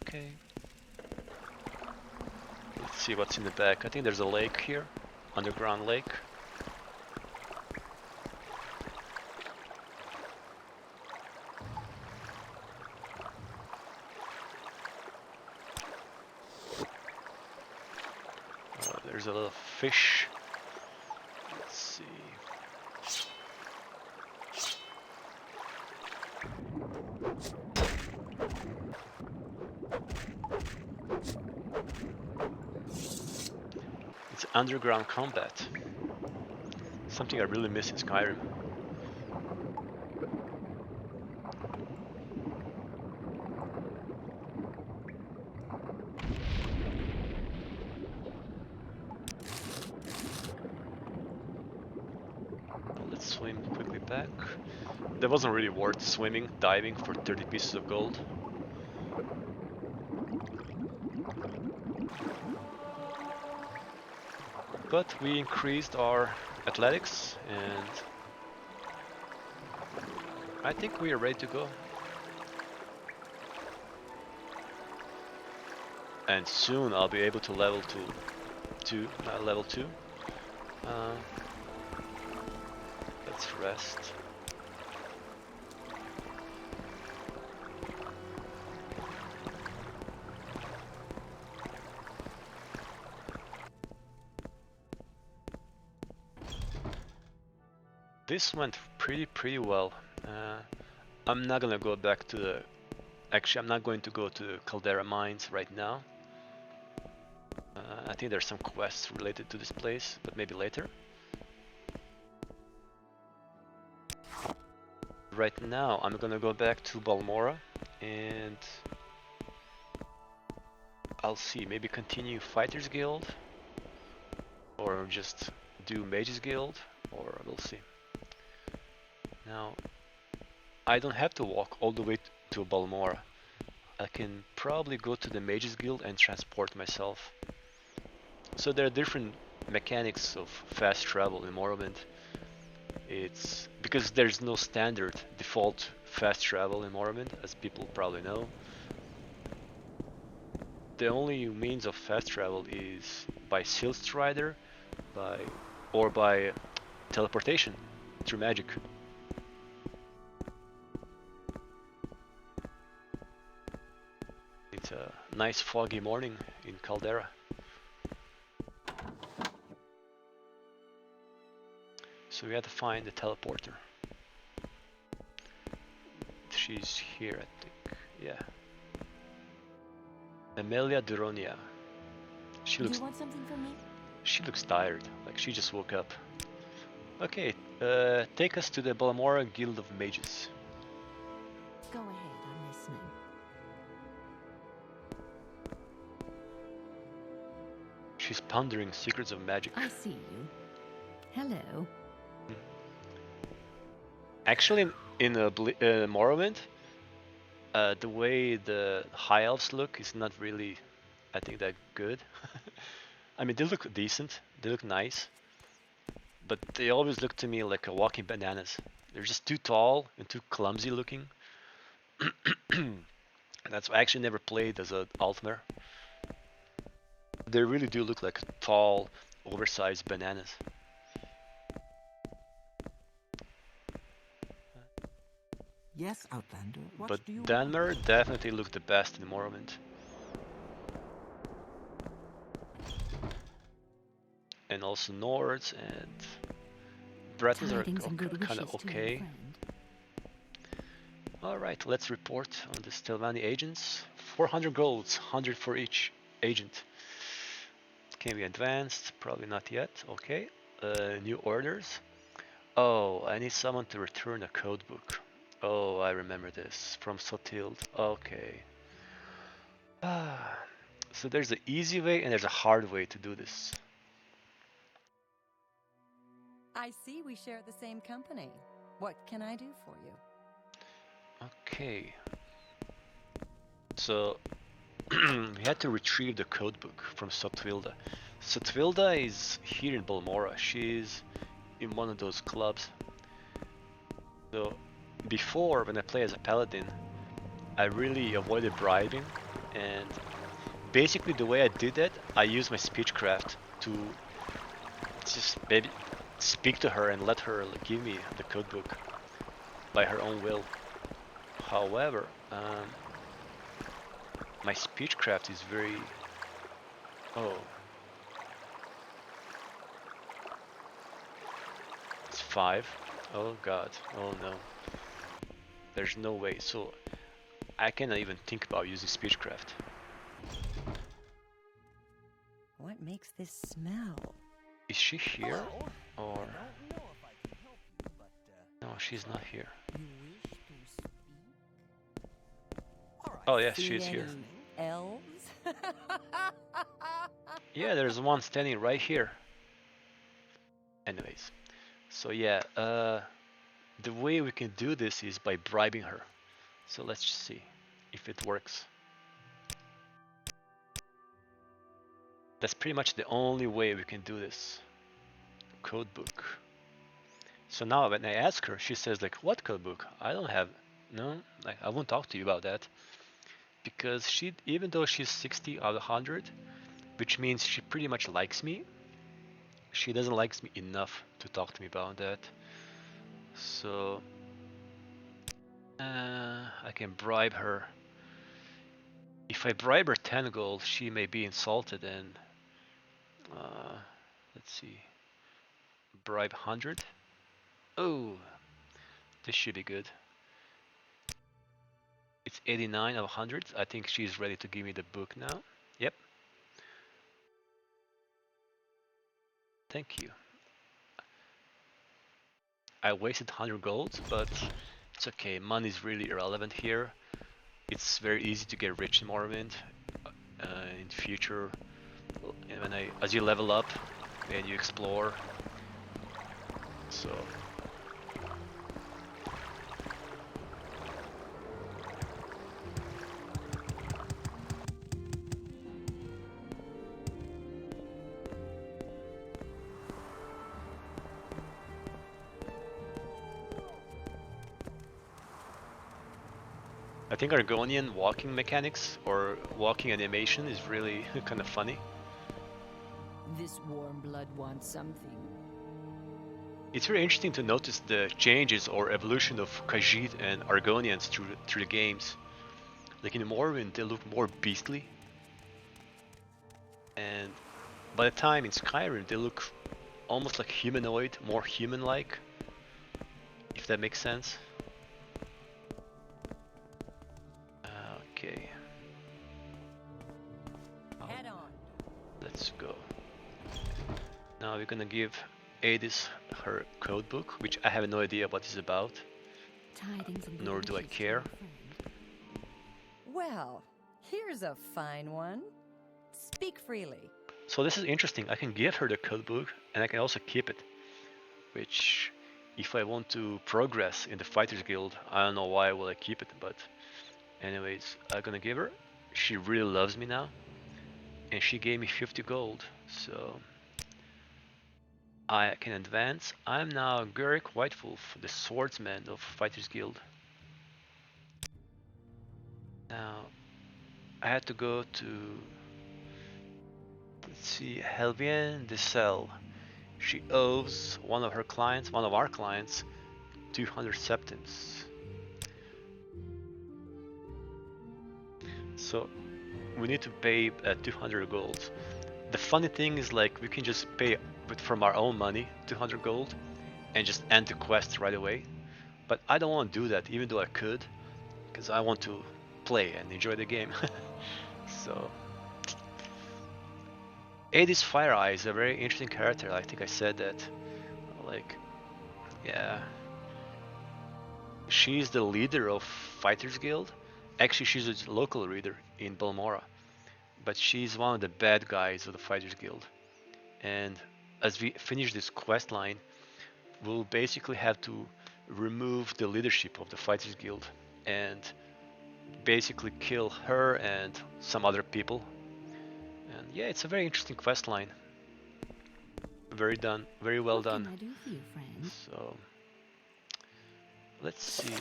Okay. Let's see what's in the back. I think there's a lake here. Underground lake. There's a little fish. Let's see. It's underground combat. Something I really miss in Skyrim. that wasn't really worth swimming, diving for 30 pieces of gold. But we increased our athletics, and I think we are ready to go. And soon I'll be able to level level 2. Let's rest. This went pretty well. I'm not gonna go back to the... Actually, I'm not going to go to the Caldera mines right now. I think there's some quests related to this place, but maybe later. Right now, I'm gonna go back to Balmora and I'll see, maybe continue Fighters Guild or just do Mages Guild, or we'll see. Now, I don't have to walk all the way to Balmora. I can probably go to the Mages Guild and transport myself. So there are different mechanics of fast travel in Morrowind. It's because there's no standard default fast travel in Morrowind, as people probably know. The only means of fast travel is by Seal Strider, or by teleportation through magic. It's a nice foggy morning in Caldera. So we have to find the teleporter. She's here, I think. Yeah. Amelia Duronia. Do you want something from me? She looks tired, like she just woke up. Okay, take us to the Balmora Guild of Mages. Go ahead, I'm listening. She's pondering secrets of magic. I see you. Hello. Actually, in Morrowind, the way the High Elves look is not really, I think, that good. I mean, they look decent, they look nice, but they always look to me like a walking bananas. They're just too tall and too clumsy looking. That's why I actually never played as an Altmer. They really do look like tall, oversized bananas. Yes, Outlander. What But do you Danmer definitely looked the best in Morrowind. And also Nords and Bretons are kind of okay. Alright, let's report on the Stelvani agents. 400 golds, 100 for each agent. Can we advance? Probably not yet. Okay. New orders. Oh, I need someone to return a codebook. Oh, I remember this from Sotild. Okay. So there's an easy way and there's a hard way to do this. I see we share the same company. What can I do for you? Okay. So we had to retrieve the codebook from Sotwilda. Sotwilda is here in Balmora. She's in one of those clubs. So before, when I play as a paladin, I really avoided bribing, and basically the way I did that, I used my speechcraft to just maybe speak to her and let her give me the codebook by her own will. However, my speechcraft is very... Oh. It's 5. Oh god. Oh no. There's no way. So I cannot even think about using speechcraft. What makes this smell? Is she here? Or... No, she's not here. Oh yes, she is here. Elves? Yeah, there's one standing right here. Anyways, so yeah, the way we can do this is by bribing her. So let's see if it works. That's pretty much the only way we can do this. Codebook. So now when I ask her, she says like, what codebook? I don't have, no, like I won't talk to you about that. Because she, even though she's 60 out of 100, which means she pretty much likes me, she doesn't like me enough to talk to me about that. So I can bribe her. If I bribe her 10 gold, she may be insulted, and let's see, bribe 100. Oh, this should be good. It's 89 of 100. I think she's ready to give me the book now. Yep. Thank you. I wasted 100 gold, but it's okay. Money's really irrelevant here. It's very easy to get rich in Morrowind in the future. And as you level up and you explore, so. I think Argonian walking mechanics or walking animation is really kind of funny. This warm blood wants something. It's very interesting to notice the changes or evolution of Khajiit and Argonians through the games. Like in Morrowind, they look more beastly, and by the time in Skyrim, they look almost like humanoid, more human-like, if that makes sense. Okay. Head on. Let's go. Now we're gonna give Adis her codebook, which I have no idea what it's about. Tidings and Nor do I wishes, care. my friend. Well, here's a fine one. Speak freely. So this is interesting. I can give her the codebook and I can also keep it. Which, if I want to progress in the Fighters Guild, I don't know why will I keep it, but anyways, I'm gonna give her. She really loves me now. And she gave me 50 gold, so I can advance. I'm now Garrick Whitewolf, the swordsman of Fighters Guild. Now, I had to go to, let's see, Helvienne de Cell. She owes one of our clients, 200 septims. So we need to pay 200 gold. The funny thing is, like, we can just pay from our own money 200 gold and just end the quest right away. But I don't want to do that, even though I could, because I want to play and enjoy the game. So Adis Fire Eye is a very interesting character. I think I said that. Like, yeah, she's the leader of Fighters Guild. Actually, she's a local leader in Balmora, but she's one of the bad guys of the Fighters Guild. And as we finish this quest line, we'll basically have to remove the leadership of the Fighters Guild and basically kill her and some other people. And yeah, it's a very interesting quest line. Very well What done. can I do for you, friend? So let's see.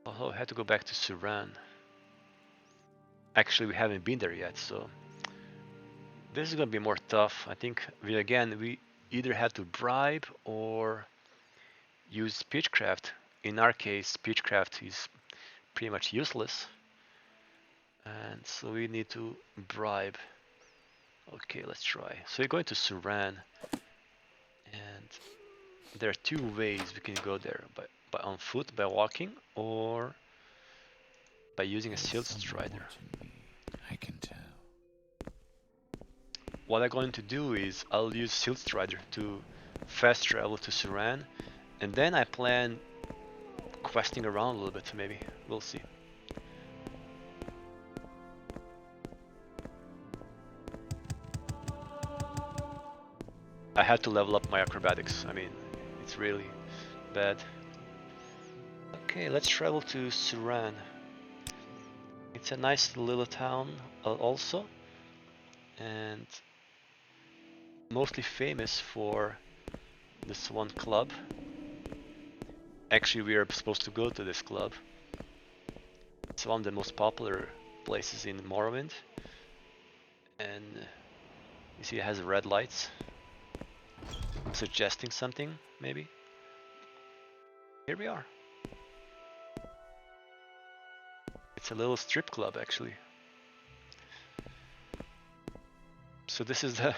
Although I had to go back to Suran. Actually, we haven't been there yet, so this is gonna be more tough. I think we either have to bribe or use speechcraft. In our case, speechcraft is pretty much useless, and so we need to bribe. Okay, let's try. So we're going to Suran, and there are two ways we can go there: by on foot, by walking, or by using a Shield Strider. I can tell. What I'm going to do is I'll use Shield Strider to fast travel to Suran, and then I plan questing around a little bit, maybe. We'll see. I had to level up my acrobatics. I mean, is really bad. Okay, let's travel to Suran. It's a nice little town also, and mostly famous for this one club. Actually, we are supposed to go to this club. It's one of the most popular places in Morrowind, and you see it has red lights, suggesting something, maybe. Here we are. It's a little strip club, actually. So this is the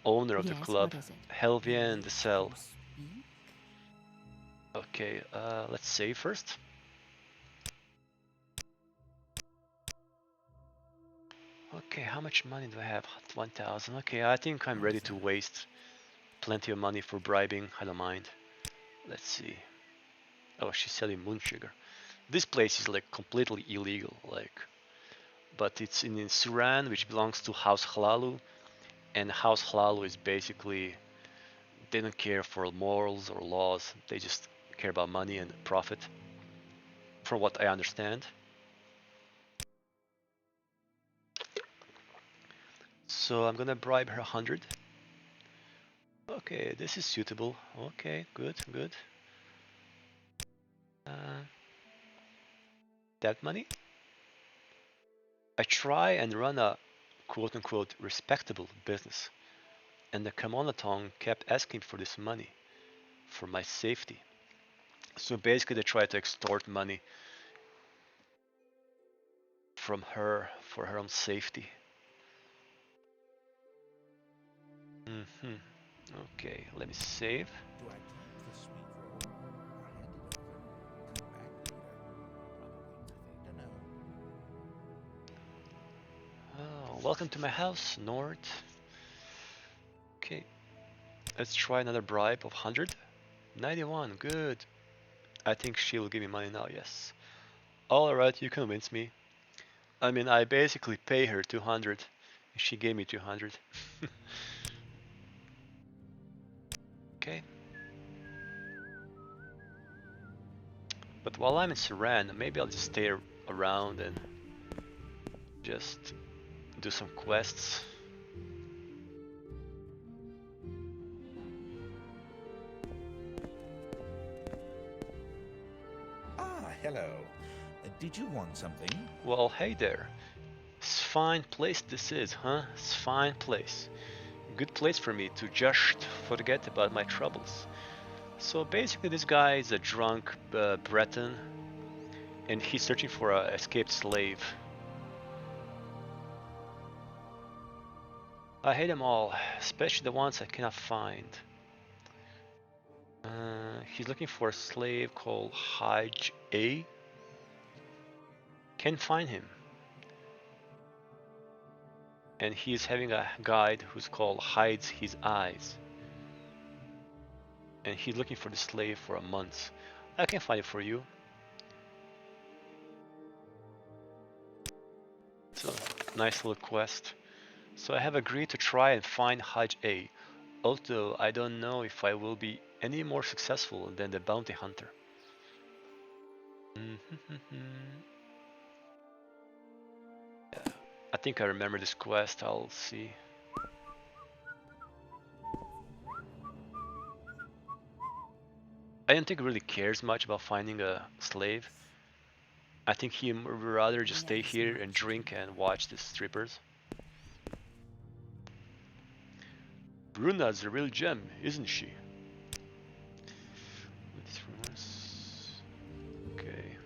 owner of the Yes, club, what is it? Helvian the Cell. To speak? Okay, let's save first. Okay, how much money do I have? 1,000. Okay, I think I'm ready to waste plenty of money for bribing. I don't mind. Let's see. Oh, she's selling moon sugar. This place is like completely illegal, like, but it's in Suran, which belongs to House Hlalu, and House Hlalu is basically, they don't care for morals or laws. They just care about money and profit, from what I understand. So I'm gonna bribe her 100. Okay, this is suitable. Okay, good, good. That money? I try and run a quote-unquote respectable business, and the Kamonatong kept asking for this money for my safety. So basically they try to extort money from her for her own safety. Okay, let me save. Do I keep the sweet roll or hand it over and come back later? Probably nothing to know. Oh, welcome to my house, Nord. Okay, let's try another bribe of 100. 91, good. I think she will give me money now, yes. Alright, you convinced me. I mean, I basically pay her 200, and she gave me 200. Okay. But while I'm in Suran, maybe I'll just stay around and just do some quests. Ah, hello. Did you want something? Well, hey there. It's a fine place this is, huh? It's a fine place. Good place for me to just forget about my troubles. So basically this guy is a drunk Breton, and he's searching for an escaped slave. I hate them all, especially the ones I cannot find. He's looking for a slave called Haj A. Can't find him. And he's having a guide who's called Hides His Eyes. And he's looking for the slave for a month. I can find it for you. It's a nice little quest. So I have agreed to try and find Hajj A, although I don't know if I will be any more successful than the bounty hunter. Yeah, I think I remember this quest, I'll see. I don't think he really cares much about finding a slave. I think he would rather just stay here and drink and watch the strippers. Bruna's a real gem, isn't she? Okay.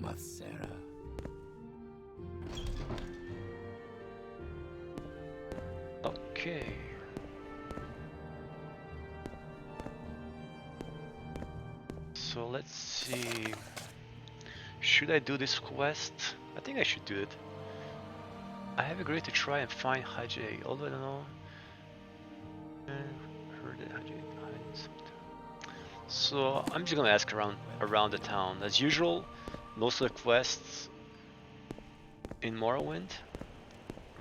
Masera. Okay. So let's see. Should I do this quest? I think I should do it. I have agreed to try and find Hajj, although I don't know. Heard that Hajj hides. So I'm just gonna ask around the town. As usual, most of the quests in Morrowind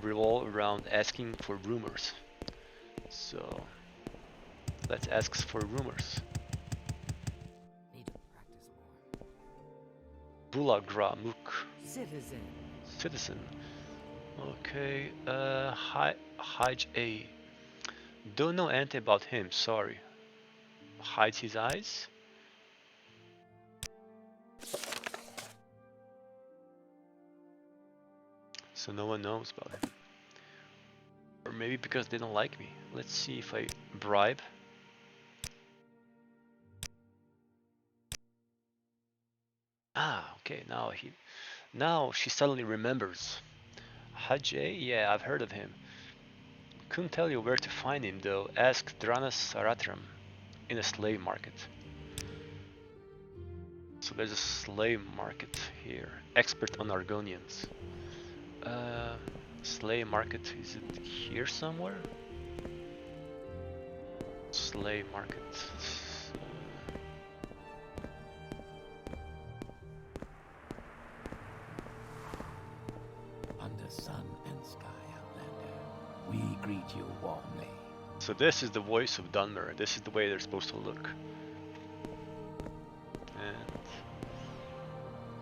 revolve around asking for rumors. So let's ask for rumors. Need to practice more. Bulagramuk. Citizen. Citizen. Okay, Hide A. Don't know anything about him, sorry. Hides his eyes? So no one knows about him. Or maybe because they don't like me. Let's see if I bribe. Ah, okay, now she suddenly remembers. Hajj, yeah, I've heard of him. Couldn't tell you where to find him though. Ask Adamasartus in a slave market. So there's a slave market here. Expert on Argonians. Slave market, is it here somewhere? Slave market. Under sun and sky, Outlander, we greet you warmly. So this is the voice of Dunmer. This is the way they're supposed to look. And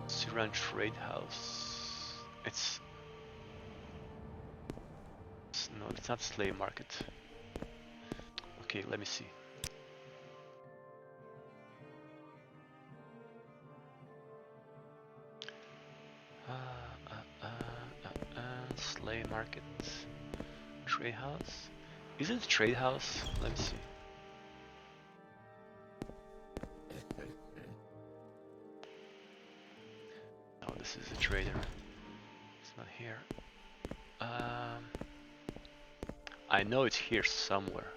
Suran Trade House. No, it's not slave market. Okay, let me see. Slave market. Trade house. Is it a trade house? Let me see. No, this is a trader. It's not here. I know it's here somewhere.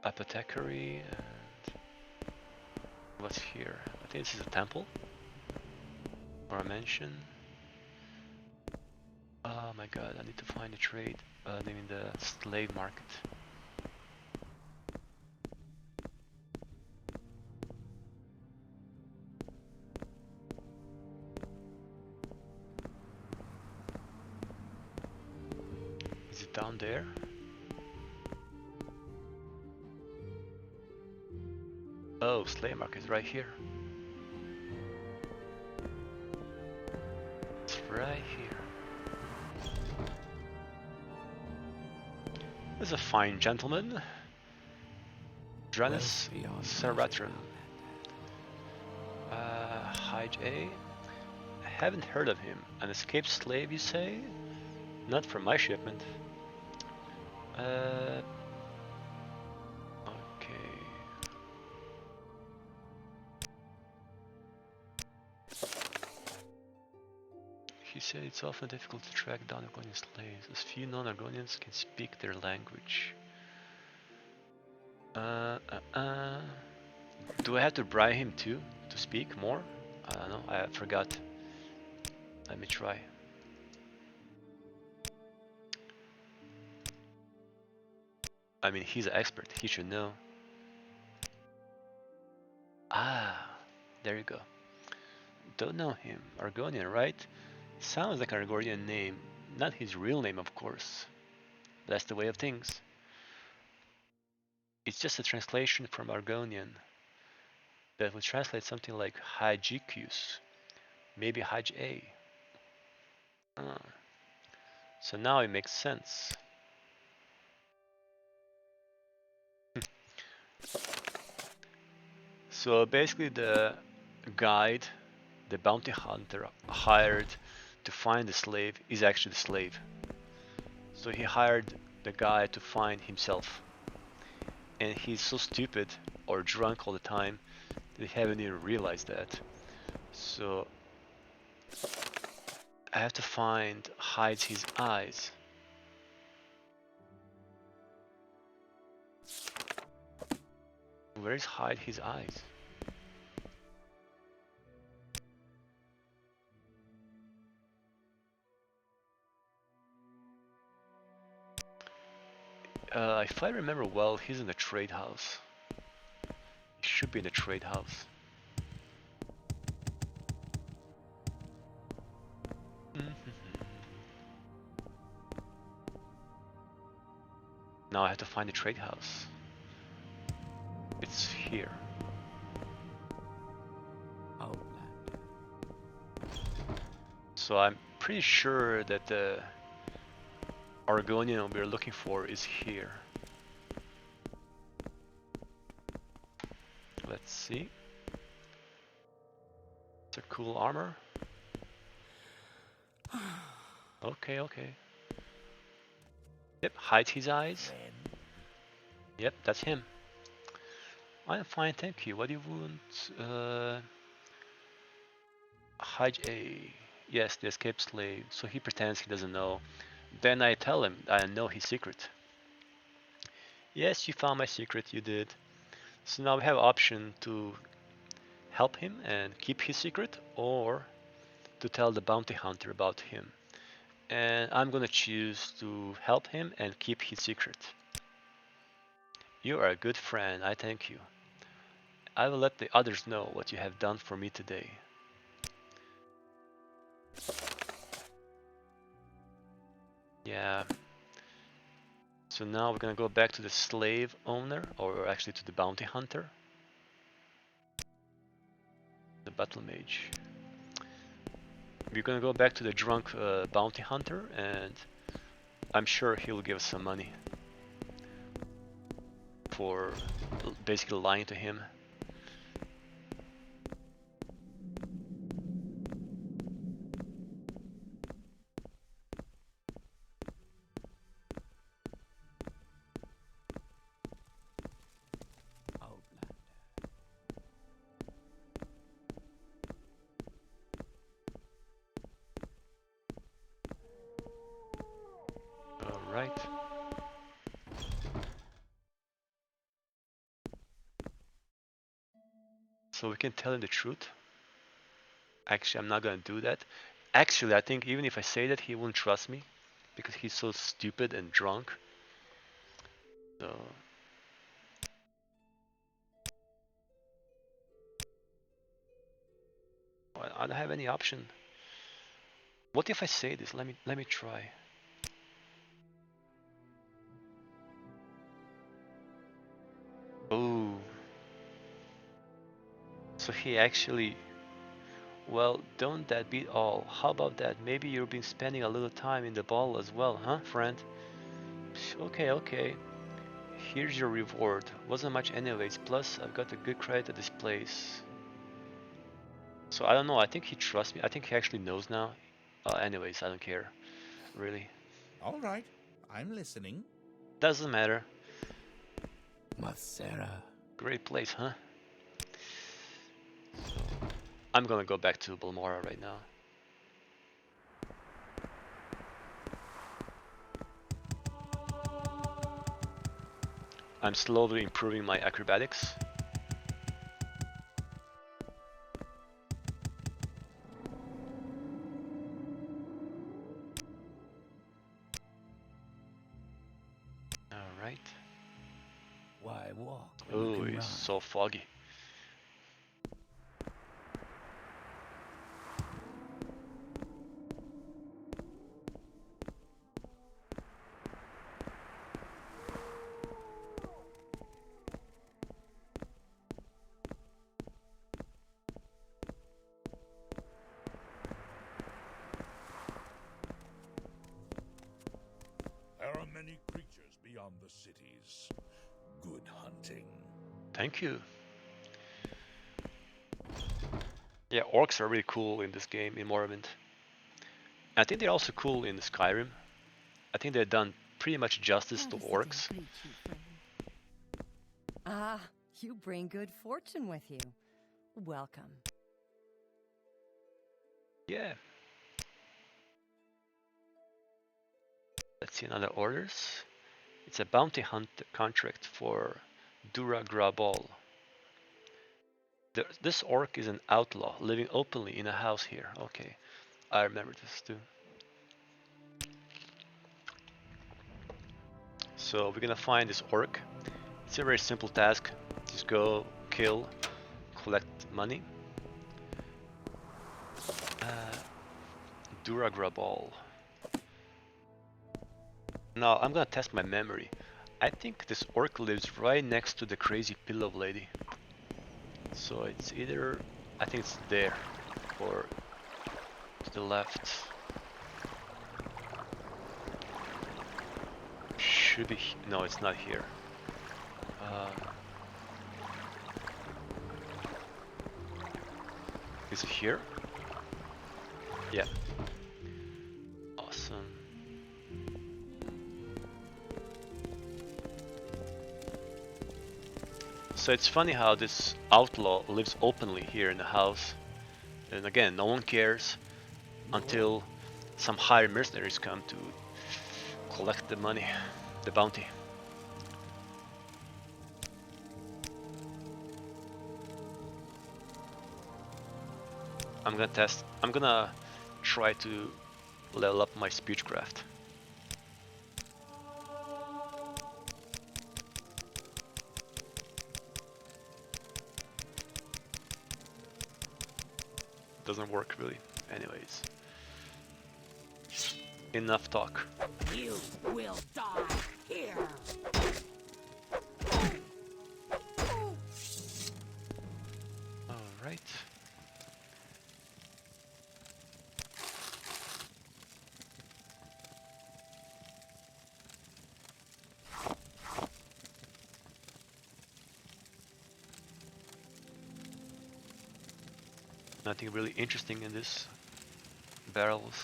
Apothecary and what's here? I think this is a temple or a mansion. Oh my god, I need to find a trade. I mean the slave market. Is it down there? Oh, slave market is right here. It's right here. There's a fine gentleman. Dranis Saratran. Hide A. I haven't heard of him. An escaped slave, you say? Not from my shipment. Okay. He said it's often difficult to track down Argonian slaves, as few non-Argonians can speak their language. Do I have to bribe him too, to speak more? I don't know, I forgot. Let me try. I mean, he's an expert, he should know. Ah, there you go. Don't know him. Argonian, right? Sounds like an Argonian name. Not his real name, of course. That's the way of things. It's just a translation from Argonian that would translate something like Hajiku's. Maybe Haj A. So now it makes sense. So basically the guide, the bounty hunter hired to find the slave is actually the slave. So he hired the guy to find himself. And he's so stupid or drunk all the time that he haven't even realized that. So I have to find hides his eyes. Where is hide his eyes? If I remember well, he's in the trade house. He should be in the trade house. Now I have to find the trade house. It's here. Outland. So I'm pretty sure that the Argonian we're looking for is here. Let's see. It's a cool armor. Okay, okay. Yep, hide his eyes. Yep, that's him. I'm fine, thank you. What do you want? Hide a... Yes, the escaped slave. So he pretends he doesn't know. Then I tell him I know his secret. Yes, you found my secret, you did. So now we have option to help him and keep his secret, or to tell the bounty hunter about him. And I'm gonna choose to help him and keep his secret. You are a good friend, I thank you. I will let the others know what you have done for me today. Yeah. So now we're gonna go back to the slave owner, or actually to the bounty hunter. The battle mage. We're gonna go back to the drunk bounty hunter, and I'm sure he'll give us some money for basically lying to him. Alright. So we can tell him the truth. Actually, I'm not gonna do that. Actually, I think even if I say that, he won't trust me because he's so stupid and drunk. So I don't have any option. What if I say this? Let me try. Oh. So he actually... Well, don't that beat all? How about that? Maybe you've been spending a little time in the ball as well, huh, friend? Okay, okay. Here's your reward. Wasn't much anyways, plus I've got a good credit at this place. So I don't know, I think he trusts me. I think he actually knows now. Anyways, I don't care. Really. All right, I'm listening. Doesn't matter. Masera. Great place, huh? So, I'm gonna go back to Balmora right now. I'm slowly improving my acrobatics. Alright. Why walk? Oh, it's so foggy. There are many creatures beyond the cities. Good hunting. Thank you. Yeah, orcs are really cool in this game, in Morrowind. I think they're also cool in Skyrim. I think they've done pretty much justice How to does the day orcs. greet you, friend? Ah, you bring good fortune with you. Welcome. Yeah. Let's see another orders. It's a bounty hunt contract for Dura Grabal. This orc is an outlaw living openly in a house here. Okay, I remember this too. So we're gonna find this orc. It's a very simple task. Just go, kill, collect money. Dura Grabal. Now I'm gonna test my memory. I think this orc lives right next to the crazy pillow lady. So it's either, I think it's there, or to the left. Should be, no, it's not here. Is it here? Yeah. Awesome. So it's funny how this outlaw lives openly here in the house. And again, no one cares until some hired mercenaries come to collect the money, the bounty. I'm gonna try to level up my speechcraft. Doesn't work really. Anyways. Enough talk. You will die here. Alright. Nothing really interesting in this barrels.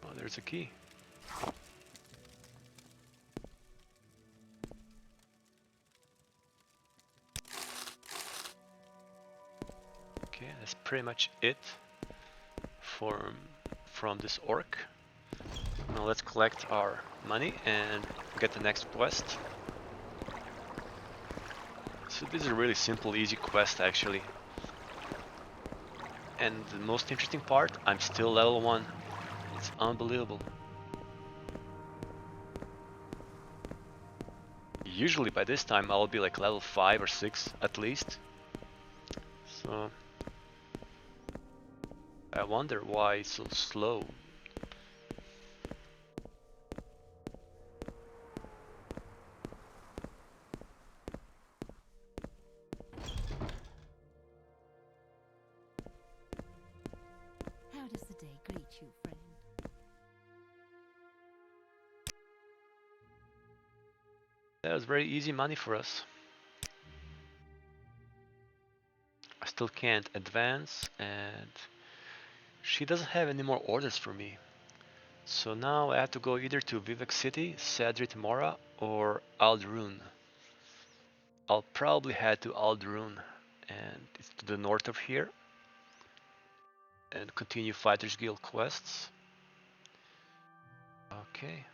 Oh, there's a key. Okay, that's pretty much it from this orc. Now let's collect our money and get the next quest. So this is a really simple, easy quest actually. And the most interesting part, I'm still level 1. It's unbelievable. Usually by this time I'll be like level 5 or 6 at least. So I wonder why it's so slow. How does the day greet you, friend? That was very easy money for us. I still can't advance, and she doesn't have any more orders for me. So now I have to go either to Vivek City, Sadrit Mora, or Aldrun. I'll probably head to Aldrun, and it's to the north of here, and continue Fighters Guild quests. Okay.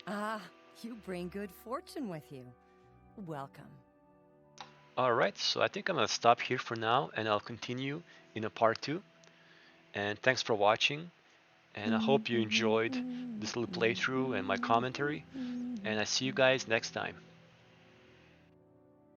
Ah, you bring good fortune with you. Welcome. Alright, so I think I'm gonna stop here for now, and I'll continue in a part 2. And thanks for watching, and I hope you enjoyed this little playthrough and my commentary, and I see you guys next time.